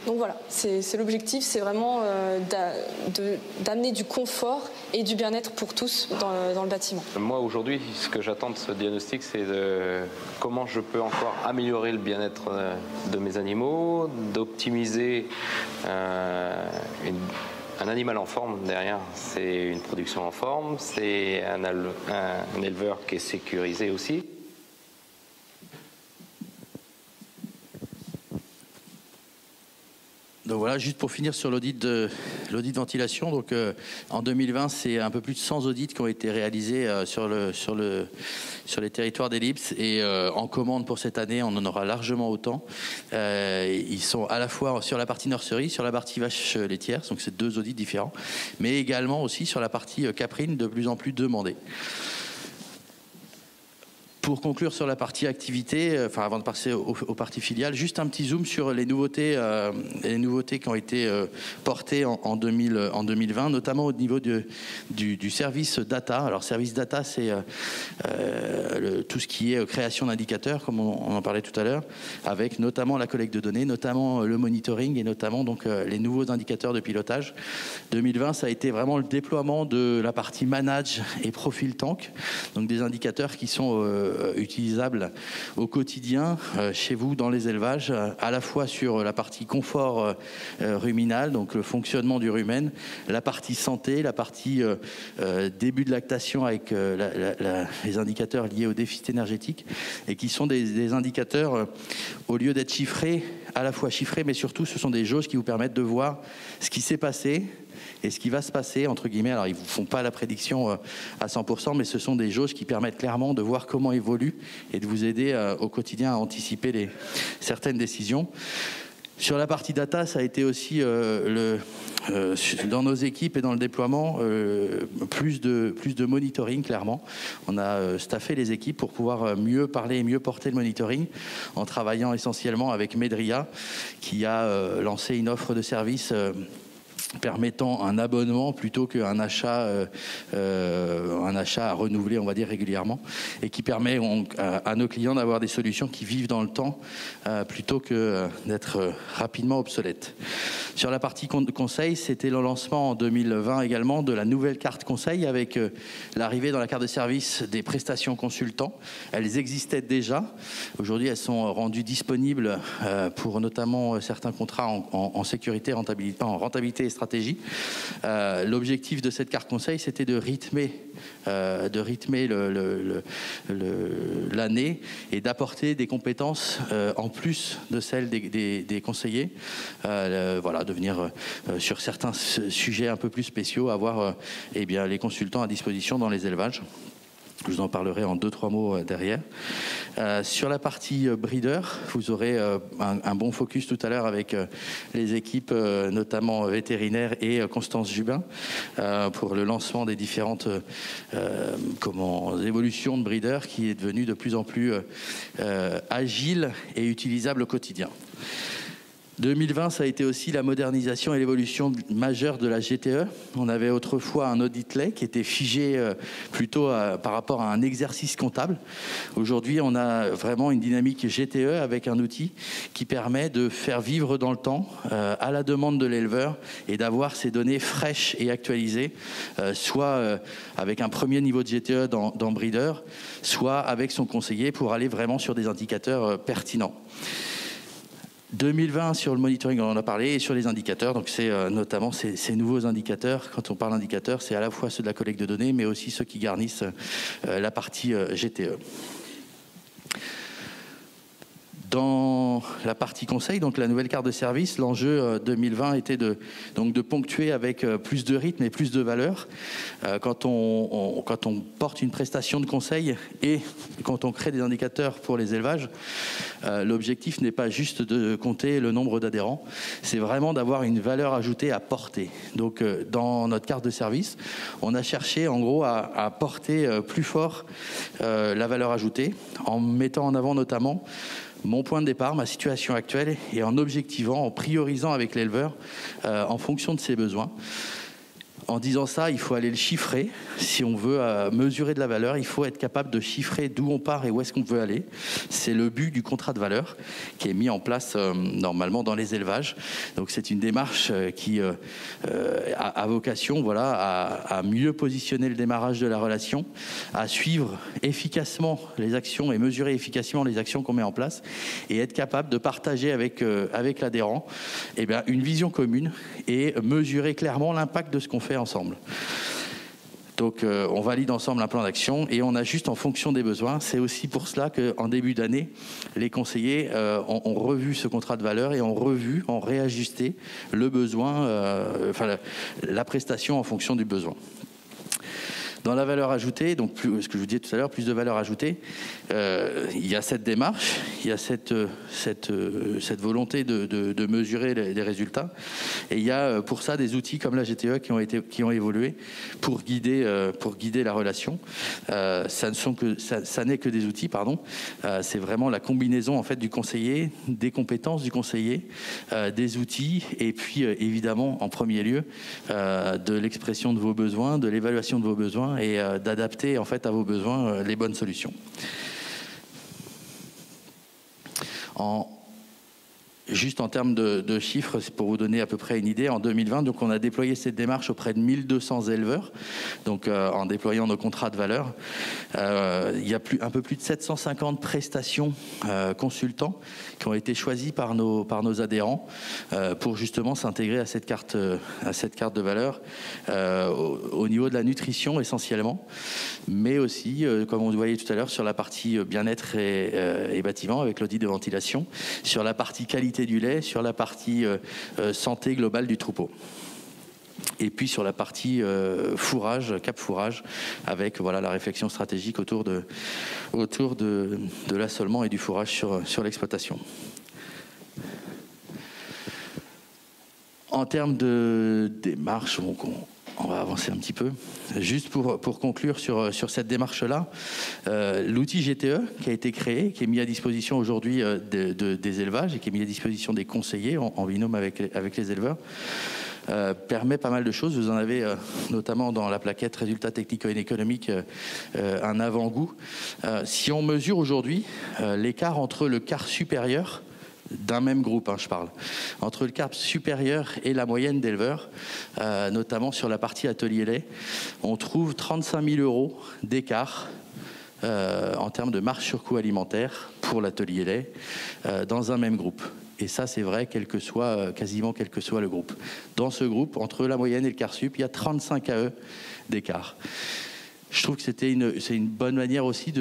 S6: donc voilà, c'est l'objectif, c'est vraiment d'amener du confort et du bien-être pour tous dans le bâtiment.
S7: Moi, aujourd'hui, ce que j'attends de ce diagnostic, c'est comment je peux encore améliorer le bien-être de mes animaux, d'optimiser un animal en forme derrière. C'est une production en forme, c'est un éleveur qui est sécurisé aussi.
S4: Donc voilà, juste pour finir sur l'audit de ventilation. Donc en 2020, c'est un peu plus de 100 audits qui ont été réalisés sur les territoires d'Ellipse, et en commande pour cette année, on en aura largement autant. Ils sont à la fois sur la partie nurserie, sur la partie vache laitière, donc c'est 2 audits différents, mais également aussi sur la partie caprine, de plus en plus demandée. Pour conclure sur la partie activité, avant de passer aux parties filiales, juste un petit zoom sur les nouveautés qui ont été portées en 2020, notamment au niveau du service data. Alors service data, c'est tout ce qui est création d'indicateurs, comme on en parlait tout à l'heure, avec notamment la collecte de données, notamment le monitoring et notamment donc les nouveaux indicateurs de pilotage. 2020, ça a été vraiment le déploiement de la partie manage et profil tank, donc des indicateurs qui sont utilisables au quotidien chez vous dans les élevages, à la fois sur la partie confort ruminal, donc le fonctionnement du rumen, la partie santé, la partie début de lactation avec les indicateurs liés au déficit énergétique, et qui sont des indicateurs, au lieu d'être chiffrés, à la fois chiffrés, mais surtout ce sont des jauges qui vous permettent de voir ce qui s'est passé et ce qui va se passer, entre guillemets. Alors ils ne vous font pas la prédiction à 100%, mais ce sont des jauges qui permettent clairement de voir comment évolue et de vous aider au quotidien à anticiper certaines décisions. Sur la partie data, ça a été aussi dans nos équipes et dans le déploiement, plus de monitoring, clairement. On a staffé les équipes pour pouvoir mieux parler et mieux porter le monitoring, en travaillant essentiellement avec Medria, qui a lancé une offre de service permettant un abonnement plutôt qu'un achat à renouveler, on va dire, régulièrement, et qui permet à nos clients d'avoir des solutions qui vivent dans le temps plutôt que d'être rapidement obsolètes. Sur la partie conseil, c'était le lancement en 2020 également de la nouvelle carte conseil, avec l'arrivée dans la carte de service des prestations consultants. Elles existaient déjà. Aujourd'hui, elles sont rendues disponibles pour notamment certains contrats en sécurité, rentabilité et stratégie. L'objectif de cette carte conseil, c'était de rythmer l'année et d'apporter des compétences en plus de celles des conseillers. De venir sur certains sujets un peu plus spéciaux, avoir les consultants à disposition dans les élevages. Je vous en parlerai en 2-3 mots derrière. Sur la partie breeder, vous aurez un bon focus tout à l'heure avec les équipes, notamment vétérinaires et Constance Jubin, pour le lancement des différentes évolutions de breeder, qui est devenu de plus en plus agile et utilisable au quotidien. 2020, ça a été aussi la modernisation et l'évolution majeure de la GTE. On avait autrefois un audit lait qui était figé plutôt par rapport à un exercice comptable. Aujourd'hui, on a vraiment une dynamique GTE avec un outil qui permet de faire vivre dans le temps, à la demande de l'éleveur, et d'avoir ces données fraîches et actualisées, soit avec un premier niveau de GTE dans Breeder, soit avec son conseiller pour aller vraiment sur des indicateurs pertinents. 2020 sur le monitoring, on en a parlé, et sur les indicateurs, donc c'est notamment ces nouveaux indicateurs. Quand on parle d'indicateurs, c'est à la fois ceux de la collecte de données, mais aussi ceux qui garnissent la partie GTE. Dans la partie conseil, donc la nouvelle carte de service, l'enjeu 2020 était de ponctuer avec plus de rythme et plus de valeur. Quand on porte une prestation de conseil et quand on crée des indicateurs pour les élevages, l'objectif n'est pas juste de compter le nombre d'adhérents, c'est vraiment d'avoir une valeur ajoutée à porter. Donc dans notre carte de service, on a cherché en gros à porter plus fort la valeur ajoutée, en mettant en avant notamment mon point de départ, ma situation actuelle, et en objectivant, en priorisant avec l'éleveur en fonction de ses besoins. En disant ça, il faut aller le chiffrer. Si on veut mesurer de la valeur, il faut être capable de chiffrer d'où on part et où est-ce qu'on veut aller. C'est le but du contrat de valeur qui est mis en place normalement dans les élevages. Donc c'est une démarche qui a vocation à mieux positionner le démarrage de la relation, à suivre efficacement les actions et mesurer efficacement les actions qu'on met en place, et être capable de partager avec l'adhérent une vision commune et mesurer clairement l'impact de ce qu'on fait ensemble. Donc on valide ensemble un plan d'action et on ajuste en fonction des besoins. C'est aussi pour cela qu'en début d'année, les conseillers ont revu ce contrat de valeur et ont réajusté le besoin, la prestation en fonction du besoin. Dans la valeur ajoutée, donc ce que je vous disais tout à l'heure, plus de valeur ajoutée, il y a cette démarche, il y a cette volonté de mesurer les résultats, et il y a pour ça des outils comme la GTE qui ont évolué pour guider la relation. Ça n'est que des outils, pardon. C'est vraiment la combinaison en fait du conseiller, des compétences du conseiller, des outils, et puis évidemment en premier lieu de l'expression de vos besoins, de l'évaluation de vos besoins, et d'adapter en fait à vos besoins les bonnes solutions. Juste en termes de chiffres, c'est pour vous donner à peu près une idée, en 2020, donc on a déployé cette démarche auprès de 1200 éleveurs, donc en déployant nos contrats de valeur. Il y a un peu plus de 750 prestations consultants qui ont été choisis par nos adhérents pour justement s'intégrer à cette carte de valeur au niveau de la nutrition essentiellement, mais aussi, comme on le voyait tout à l'heure, sur la partie bien-être et bâtiment avec l'audit de ventilation, sur la partie qualité du lait, sur la partie santé globale du troupeau. Et puis sur la partie fourrage, cap fourrage, avec voilà, la réflexion stratégique autour de l'assolement et du fourrage sur l'exploitation. En termes de démarche, on va avancer un petit peu. Juste pour conclure sur cette démarche-là, l'outil GTE qui a été créé, qui est mis à disposition aujourd'hui des élevages et qui est mis à disposition des conseillers en binôme avec les éleveurs, permet pas mal de choses. Vous en avez notamment dans la plaquette résultats technico-économiques un avant-goût. Si on mesure aujourd'hui l'écart entre le quart supérieur d'un même groupe, je parle, entre le quart supérieur et la moyenne d'éleveurs, notamment sur la partie atelier lait, on trouve 35 000 € d'écart en termes de marge sur coût alimentaire pour l'atelier lait dans un même groupe. Et ça, c'est vrai, quasiment quel que soit le groupe. Dans ce groupe, entre la moyenne et le quart sup, il y a 35 AE d'écart. Je trouve que c'est une bonne manière aussi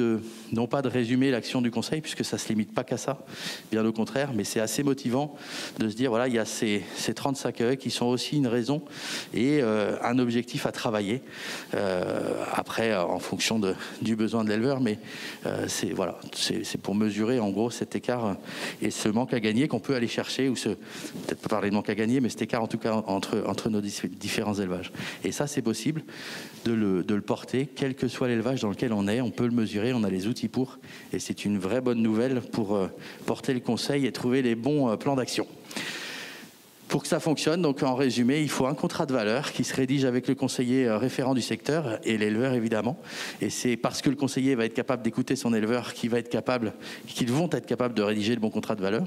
S4: non pas de résumer l'action du conseil, puisque ça ne se limite pas qu'à ça, bien au contraire, mais c'est assez motivant de se dire, voilà, il y a ces 35 AE qui sont aussi une raison et un objectif à travailler, après, en fonction du besoin de l'éleveur, mais c'est pour mesurer en gros cet écart et ce manque à gagner qu'on peut aller chercher, ou peut-être pas parler de manque à gagner, mais cet écart en tout cas entre nos différents élevages. Et ça, c'est possible de le porter, quel que soit l'élevage dans lequel on est, on peut le mesurer, on a les outils pour, et c'est une vraie bonne nouvelle pour porter le conseil et trouver les bons plans d'action. Pour que ça fonctionne, donc en résumé, il faut un contrat de valeur qui se rédige avec le conseiller référent du secteur et l'éleveur évidemment. Et c'est parce que le conseiller va être capable d'écouter son éleveur qu'ils vont être capables de rédiger le bon contrat de valeur.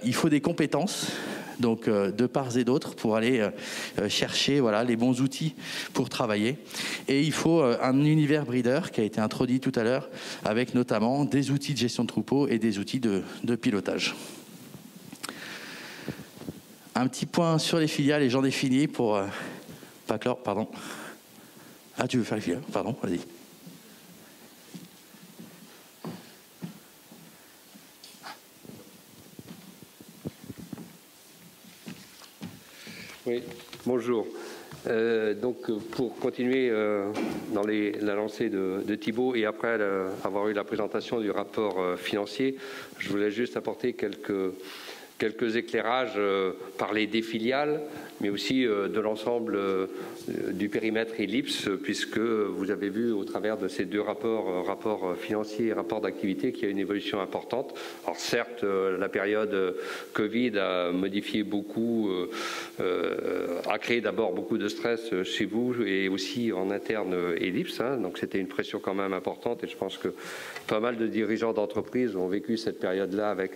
S4: Il faut des compétences, donc de part et d'autre, pour aller chercher les bons outils pour travailler. Et il faut un univers breeder qui a été introduit tout à l'heure, avec notamment des outils de gestion de troupeau et des outils de pilotage. Un petit point sur les filiales, et j'en ai fini pour pas clore, pardon. Ah, tu veux faire les filiales? Pardon, vas-y.
S8: Oui, bonjour. Donc, pour continuer dans la lancée de Thibault, et après avoir eu la présentation du rapport financier, je voulais juste apporter quelques éclairages, parler des filiales, mais aussi de l'ensemble du périmètre Ellipse, puisque vous avez vu au travers de ces deux rapports financiers et rapports d'activité, qu'il y a une évolution importante. Alors certes, la période Covid a modifié beaucoup, a créé d'abord beaucoup de stress chez vous et aussi en interne Ellipse, donc c'était une pression quand même importante, et je pense que pas mal de dirigeants d'entreprise ont vécu cette période-là avec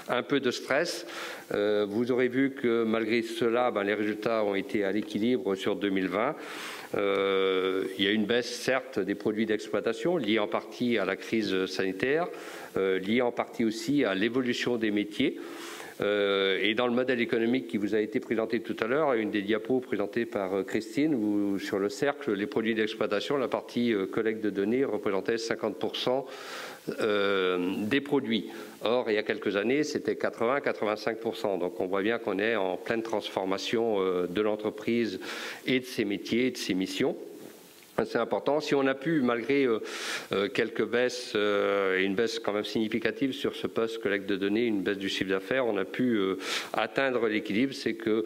S8: un peu de stress. Vous aurez vu que malgré cela, les résultats ont été à l'équilibre sur 2020. Il y a une baisse, certes, des produits d'exploitation, liée en partie à la crise sanitaire, liée en partie aussi à l'évolution des métiers. Et dans le modèle économique qui vous a été présenté tout à l'heure, une des diapos présentées par Christine, où sur le cercle, les produits d'exploitation, la partie collecte de données représentait 50% des produits. Or, il y a quelques années, c'était 80-85%. Donc, on voit bien qu'on est en pleine transformation de l'entreprise et de ses métiers et de ses missions. C'est important. Si on a pu, malgré quelques baisses, et une baisse quand même significative sur ce poste collecte de données, une baisse du chiffre d'affaires, on a pu atteindre l'équilibre. C'est que,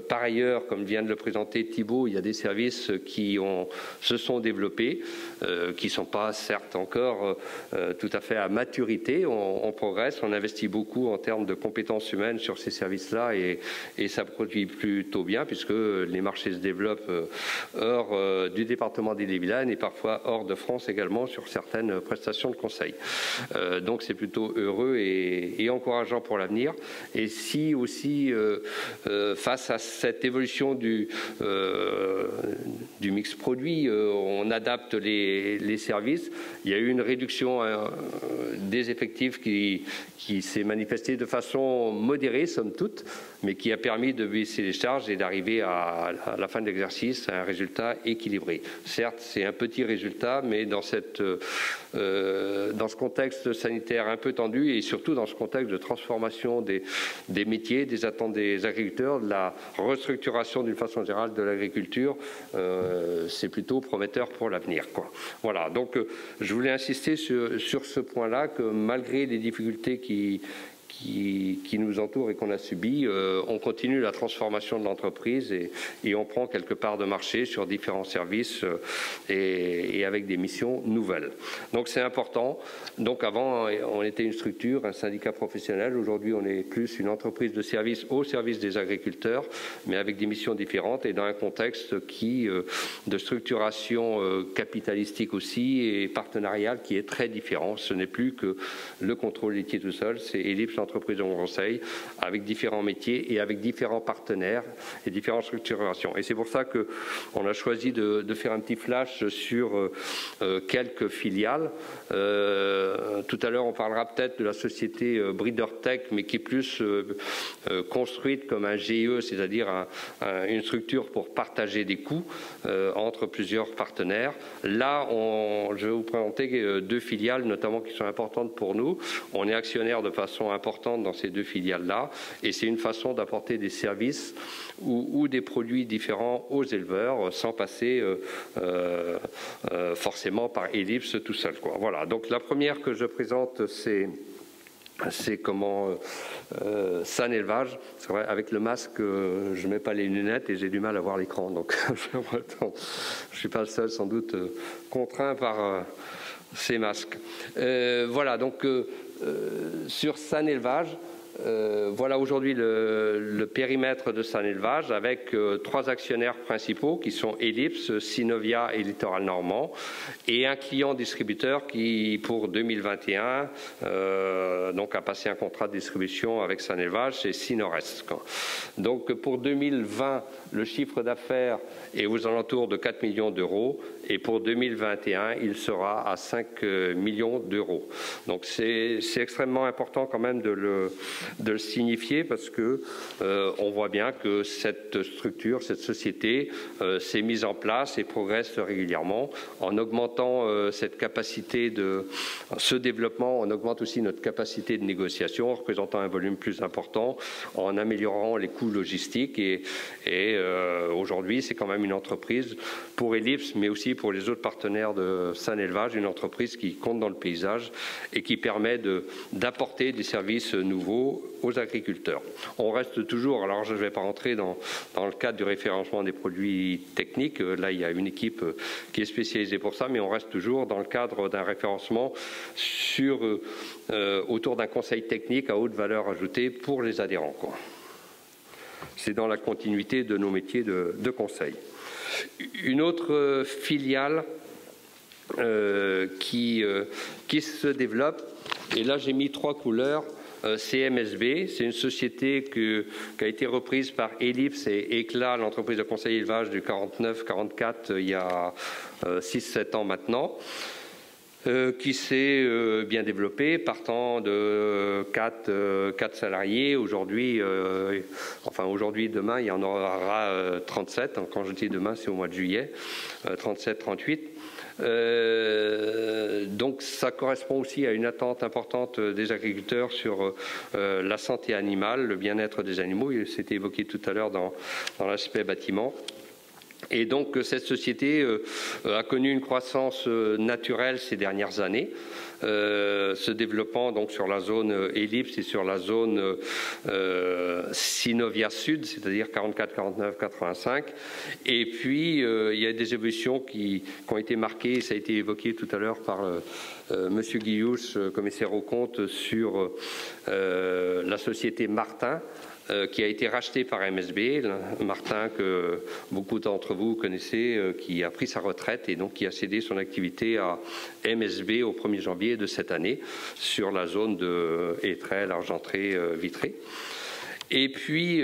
S8: par ailleurs, comme vient de le présenter Thibault, il y a des services qui se sont développés, qui ne sont pas, certes, encore tout à fait à maturité. On progresse, on investit beaucoup en termes de compétences humaines sur ces services-là et ça produit plutôt bien, puisque les marchés se développent hors du département d'Ille-et-Vilaine et parfois hors de France également sur certaines prestations de conseil. Donc c'est plutôt heureux et encourageant pour l'avenir. Et si aussi face à cette évolution du mix produit, on adapte les services, il y a eu une réduction des effectifs qui s'est manifestée de façon modérée, somme toute, mais qui a permis de baisser les charges et d'arriver à la fin de l'exercice à un résultat équilibré. Certes, c'est un petit résultat, mais dans ce contexte sanitaire un peu tendu et surtout dans ce contexte de transformation des métiers, des attentes des agriculteurs, de la restructuration d'une façon générale de l'agriculture, c'est plutôt prometteur pour l'avenir. Voilà, donc je voulais insister sur ce point-là, que malgré les difficultés qui nous entourent et qu'on a subies, on continue la transformation de l'entreprise et on prend quelque part de marché sur différents services et avec des missions nouvelles. Donc c'est important. Donc avant, on était une structure, un syndicat professionnel. Aujourd'hui, on est plus une entreprise de service au service des agriculteurs, mais avec des missions différentes et dans un contexte de structuration capitalistique aussi et partenariale qui est très différent. Ce n'est plus que le contrôle laitier tout seul, c'est Ellipse, l'entreprise de conseil, avec différents métiers et avec différents partenaires et différentes structurations. Et c'est pour ça qu'on a choisi de faire un petit flash sur quelques filiales. Tout à l'heure, on parlera peut-être de la société Breeder Tech, mais qui est plus construite comme un GIE, c'est-à-dire une structure pour partager des coûts entre plusieurs partenaires. Là, je vais vous présenter deux filiales, notamment qui sont importantes pour nous. On est actionnaire de façon importante dans ces deux filiales-là, et c'est une façon d'apporter des services ou des produits différents aux éleveurs sans passer forcément par Ellipse tout seul. Voilà, donc la première que je présente, c'est comment San Élevage. C'est vrai, avec le masque, je ne mets pas les lunettes et j'ai du mal à voir l'écran, donc je ne suis pas le seul sans doute contraint par ces masques. Voilà, donc sur San Élevage, voilà aujourd'hui le périmètre de San Élevage avec trois actionnaires principaux qui sont Ellipse, Synovia et Littoral Normand, et un client distributeur qui pour 2021 donc a passé un contrat de distribution avec San Élevage, c'est Synorest. Donc pour 2020, le chiffre d'affaires est aux alentours de 4 millions d'euros et pour 2021, il sera à 5 millions d'euros. Donc c'est extrêmement important quand même de le signifier parce que on voit bien que cette structure, cette société s'est mise en place et progresse régulièrement. En augmentant cette capacité ce développement, on augmente aussi notre capacité de négociation en représentant un volume plus important, en améliorant les coûts logistiques et aujourd'hui, c'est quand même une entreprise pour Ellipse, mais aussi pour les autres partenaires de San Élevage, une entreprise qui compte dans le paysage et qui permet d'apporter des services nouveaux aux agriculteurs. On reste toujours, alors je ne vais pas rentrer dans le cadre du référencement des produits techniques, là il y a une équipe qui est spécialisée pour ça, mais on reste toujours dans le cadre d'un référencement autour d'un conseil technique à haute valeur ajoutée pour les adhérents. C'est dans la continuité de nos métiers de conseil. Une autre filiale qui se développe, et là j'ai mis trois couleurs, CMSB, c'est une société qui a été reprise par Ellipse et Éclat, l'entreprise de conseil élevage du 49-44 il y a 6-7 ans maintenant. Qui s'est bien développé, partant de 4 salariés. Aujourd'hui, demain, il y en aura 37. Quand je dis demain, c'est au mois de juillet, 37-38. Donc ça correspond aussi à une attente importante des agriculteurs sur la santé animale, le bien-être des animaux. C'était évoqué tout à l'heure dans l'aspect bâtiment. Et donc cette société a connu une croissance naturelle ces dernières années, se développant donc sur la zone Ellipse et sur la zone Synovia Sud, c'est-à-dire 44, 49, 85. Et puis il y a des évolutions qui ont été marquées, ça a été évoqué tout à l'heure par Monsieur Guillouche, commissaire aux comptes, sur la société Martin, qui a été racheté par MSB, Martin que beaucoup d'entre vous connaissez, qui a pris sa retraite et donc qui a cédé son activité à MSB au 1er janvier de cette année sur la zone de Étrelles, Argentré, Vitré. Et puis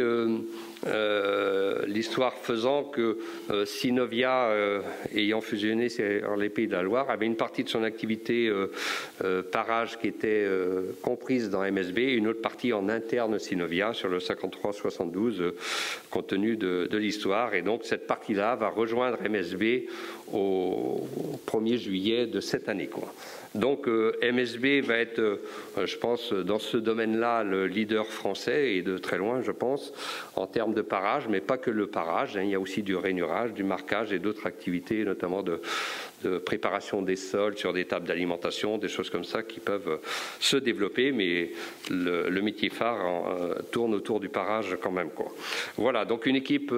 S8: l'histoire faisant que Synovia, ayant fusionné sur les Pays de la Loire, avait une partie de son activité parage qui était comprise dans MSB et une autre partie en interne Synovia sur le 53-72 compte tenu de l'histoire. Et donc cette partie-là va rejoindre MSB au 1er juillet de cette année, quoi. Donc MSB va être, je pense, dans ce domaine-là, le leader français et de très loin, je pense, en termes de parage, mais pas que le parage, hein, il y a aussi du rainurage, du marquage et d'autres activités, notamment de préparation des sols sur des tables d'alimentation, des choses comme ça qui peuvent se développer, mais le métier phare tourne autour du parage quand même, quoi. Voilà, donc une équipe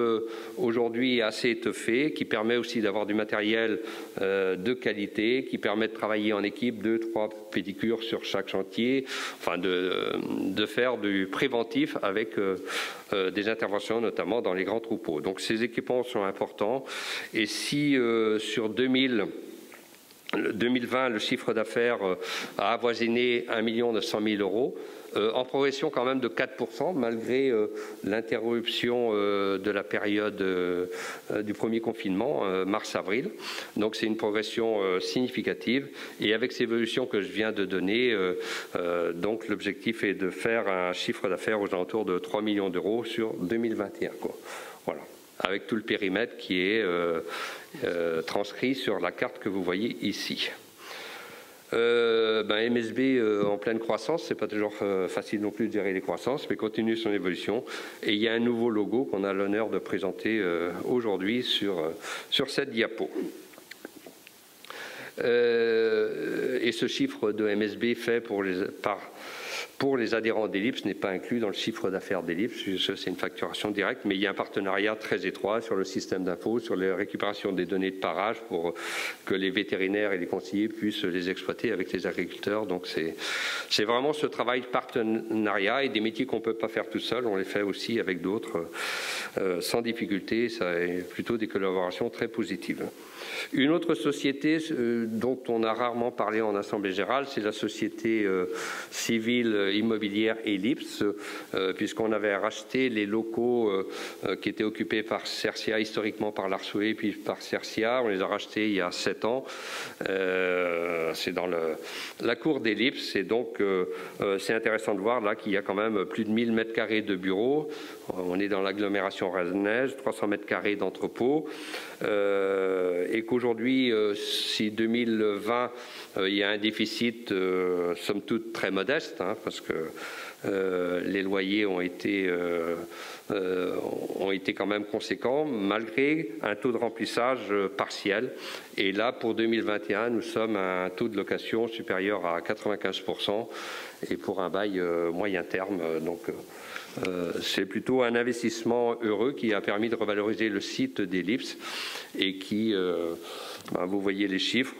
S8: aujourd'hui assez étoffée, qui permet aussi d'avoir du matériel de qualité, qui permet de travailler en équipe, 2-3 pédicures sur chaque chantier, enfin de faire du préventif avec des interventions notamment dans les grands troupeaux. Donc ces équipements sont importants, et si sur 2020, le chiffre d'affaires a avoisiné 1 900 000 €, en progression quand même de 4%, malgré l'interruption de la période du premier confinement, mars-avril. Donc c'est une progression significative. Et avec ces évolutions que je viens de donner, donc l'objectif est de faire un chiffre d'affaires aux alentours de 3 millions d'euros sur 2021, quoi. Voilà, avec tout le périmètre qui est transcrit sur la carte que vous voyez ici. MSB en pleine croissance, c'est pas toujours facile non plus de gérer les croissances, mais continue son évolution. Et il y a un nouveau logo qu'on a l'honneur de présenter aujourd'hui sur cette diapo. Et ce chiffre de MSB fait pour les adhérents d'Ellipse n'est pas inclus dans le chiffre d'affaires d'Ellipse, c'est une facturation directe, mais il y a un partenariat très étroit sur le système d'info, sur la récupération des données de parage pour que les vétérinaires et les conseillers puissent les exploiter avec les agriculteurs. Donc c'est vraiment ce travail de partenariat, et des métiers qu'on ne peut pas faire tout seul, on les fait aussi avec d'autres sans difficulté. Ça est plutôt des collaborations très positives. Une autre société dont on a rarement parlé en Assemblée Générale, c'est la société civile immobilière Ellipse, puisqu'on avait racheté les locaux qui étaient occupés par Cercia, historiquement par l'Arsoué, puis par Cercia. On les a rachetés il y a 7 ans. C'est dans la cour d'Ellipse, et donc c'est intéressant de voir là qu'il y a quand même plus de 1000 m² de bureaux. On est dans l'agglomération rennaise, 300 m² d'entrepôts, et qu'aujourd'hui, si 2020, il y a un déficit, somme toute très modeste, hein, parce que les loyers ont été quand même conséquents, malgré un taux de remplissage partiel. Et là, pour 2021, nous sommes à un taux de location supérieur à 95%, et pour un bail moyen terme. Donc, c'est plutôt un investissement heureux qui a permis de revaloriser le site d'Ellipse, et qui, vous voyez les chiffres,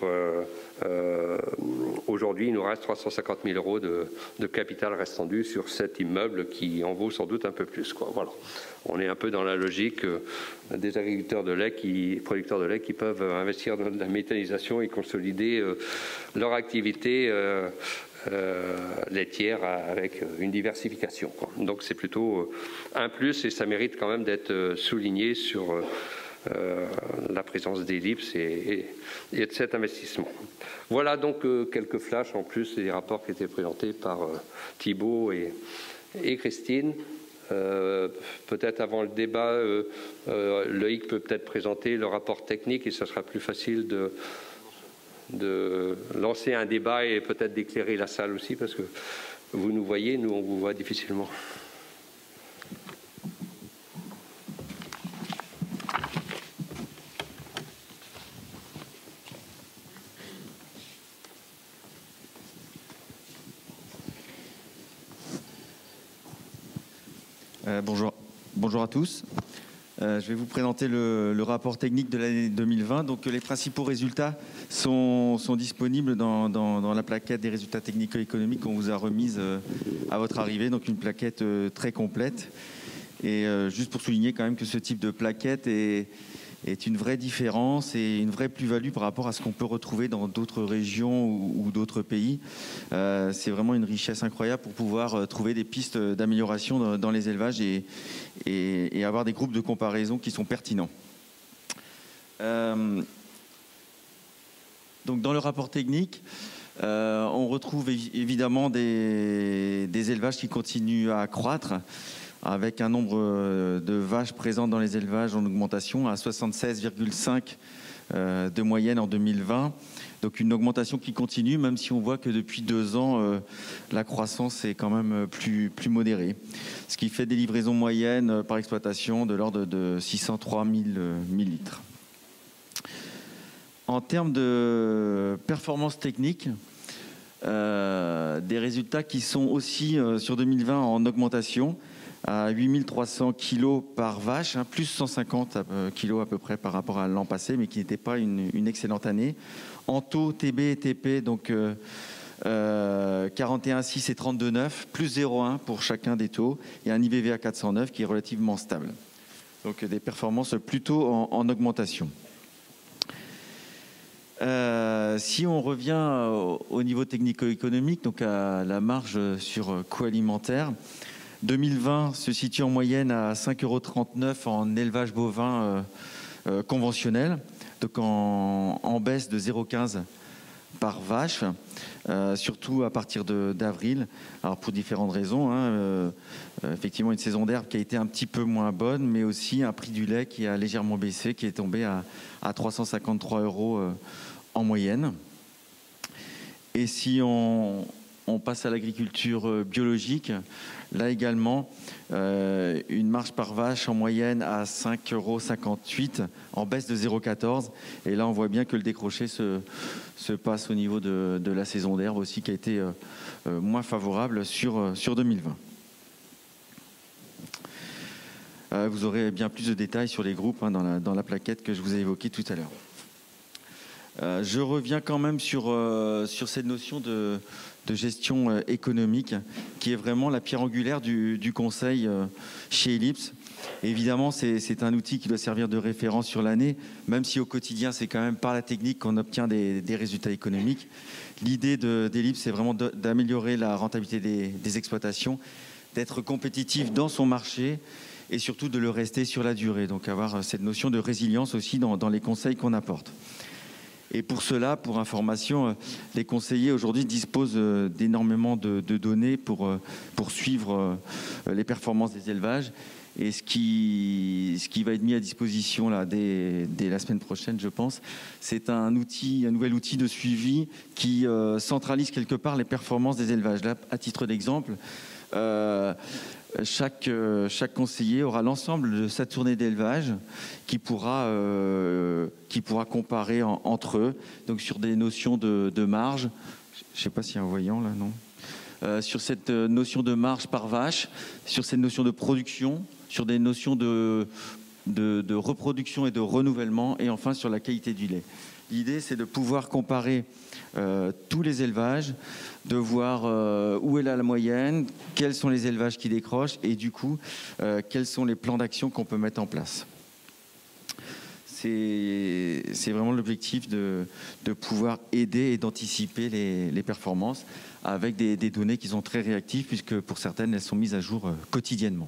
S8: aujourd'hui il nous reste 350 000 € de capital restendu sur cet immeuble qui en vaut sans doute un peu plus, quoi. Voilà. On est un peu dans la logique des agriculteurs de lait, producteurs de lait, qui peuvent investir dans la méthanisation et consolider leur activité laitière avec une diversification, quoi. Donc c'est plutôt un plus, et ça mérite quand même d'être souligné sur la présence d'Ellipse et de cet investissement. Voilà donc quelques flashs en plus des rapports qui étaient présentés par Thibault et Christine. Peut-être avant le débat, Loïc peut peut-être présenter le rapport technique, et ça sera plus facile de lancer un débat et peut-être d'éclairer la salle aussi, parce que vous nous voyez, nous on vous voit difficilement.
S9: Bonjour à tous. Je vais vous présenter le rapport technique de l'année 2020. Donc, les principaux résultats sont disponibles dans la plaquette des résultats technico-économiques qu'on vous a remise à votre arrivée. Donc, une plaquette très complète. Et juste pour souligner quand même que ce type de plaquette est une vraie différence et une vraie plus-value par rapport à ce qu'on peut retrouver dans d'autres régions ou d'autres pays. C'est vraiment une richesse incroyable pour pouvoir trouver des pistes d'amélioration dans les élevages et avoir des groupes de comparaison qui sont pertinents. Donc dans le rapport technique, on retrouve évidemment des élevages qui continuent à croître, avec un nombre de vaches présentes dans les élevages en augmentation à 76,5 de moyenne en 2020. Donc une augmentation qui continue, même si on voit que depuis 2 ans, la croissance est quand même plus modérée. Ce qui fait des livraisons moyennes par exploitation de l'ordre de 603 000 litres. En termes de performance technique, des résultats qui sont aussi sur 2020 en augmentation, à 8300 kg par vache, plus 150 kg à peu près par rapport à l'an passé, mais qui n'était pas une excellente année. En taux, TB et TP, donc 41,6 et 32,9, plus 0,1 pour chacun des taux, et un IVV à 409 qui est relativement stable. Donc des performances plutôt en augmentation. Si on revient au niveau technico-économique, donc à la marge sur coût alimentaire, 2020 se situe en moyenne à 5,39 € en élevage bovin conventionnel, donc en baisse de 0,15 par vache, surtout à partir d'avril. Alors pour différentes raisons, effectivement une saison d'herbe qui a été un petit peu moins bonne, mais aussi un prix du lait qui a légèrement baissé, qui est tombé à 353 € en moyenne. Et si on passe à l'agriculture biologique, là également, une marge par vache en moyenne à 5,58 € en baisse de 0,14 €. Et là, on voit bien que le décroché se passe au niveau de la saison d'herbe aussi, qui a été moins favorable sur 2020. Vous aurez bien plus de détails sur les groupes dans la plaquette que je vous ai évoquée tout à l'heure. Je reviens quand même sur cette notion de gestion économique qui est vraiment la pierre angulaire du conseil chez Ellipse. Évidemment, c'est un outil qui doit servir de référence sur l'année, même si au quotidien, c'est quand même par la technique qu'on obtient des résultats économiques. L'idée d'Ellipse, c'est vraiment d'améliorer la rentabilité des exploitations, d'être compétitif dans son marché et surtout de le rester sur la durée. Donc avoir cette notion de résilience aussi dans les conseils qu'on apporte. Et pour cela, pour information, les conseillers aujourd'hui disposent d'énormément de données pour suivre les performances des élevages. Et ce qui va être mis à disposition là, dès la semaine prochaine, je pense, c'est un nouvel outil de suivi qui centralise quelque part les performances des élevages. Là, à titre d'exemple, chaque conseiller aura l'ensemble de sa tournée d'élevage qui pourra comparer entre eux, donc sur des notions de marge. Je ne sais pas s'il y a un voyant là, non. Sur cette notion de marge par vache, sur cette notion de production, sur des notions de reproduction et de renouvellement, et enfin sur la qualité du lait. L'idée, c'est de pouvoir comparer tous les élevages, de voir où est la moyenne, quels sont les élevages qui décrochent et du coup, quels sont les plans d'action qu'on peut mettre en place. C'est vraiment l'objectif de pouvoir aider et d'anticiper les performances avec des données qui sont très réactives puisque pour certaines, elles sont mises à jour quotidiennement.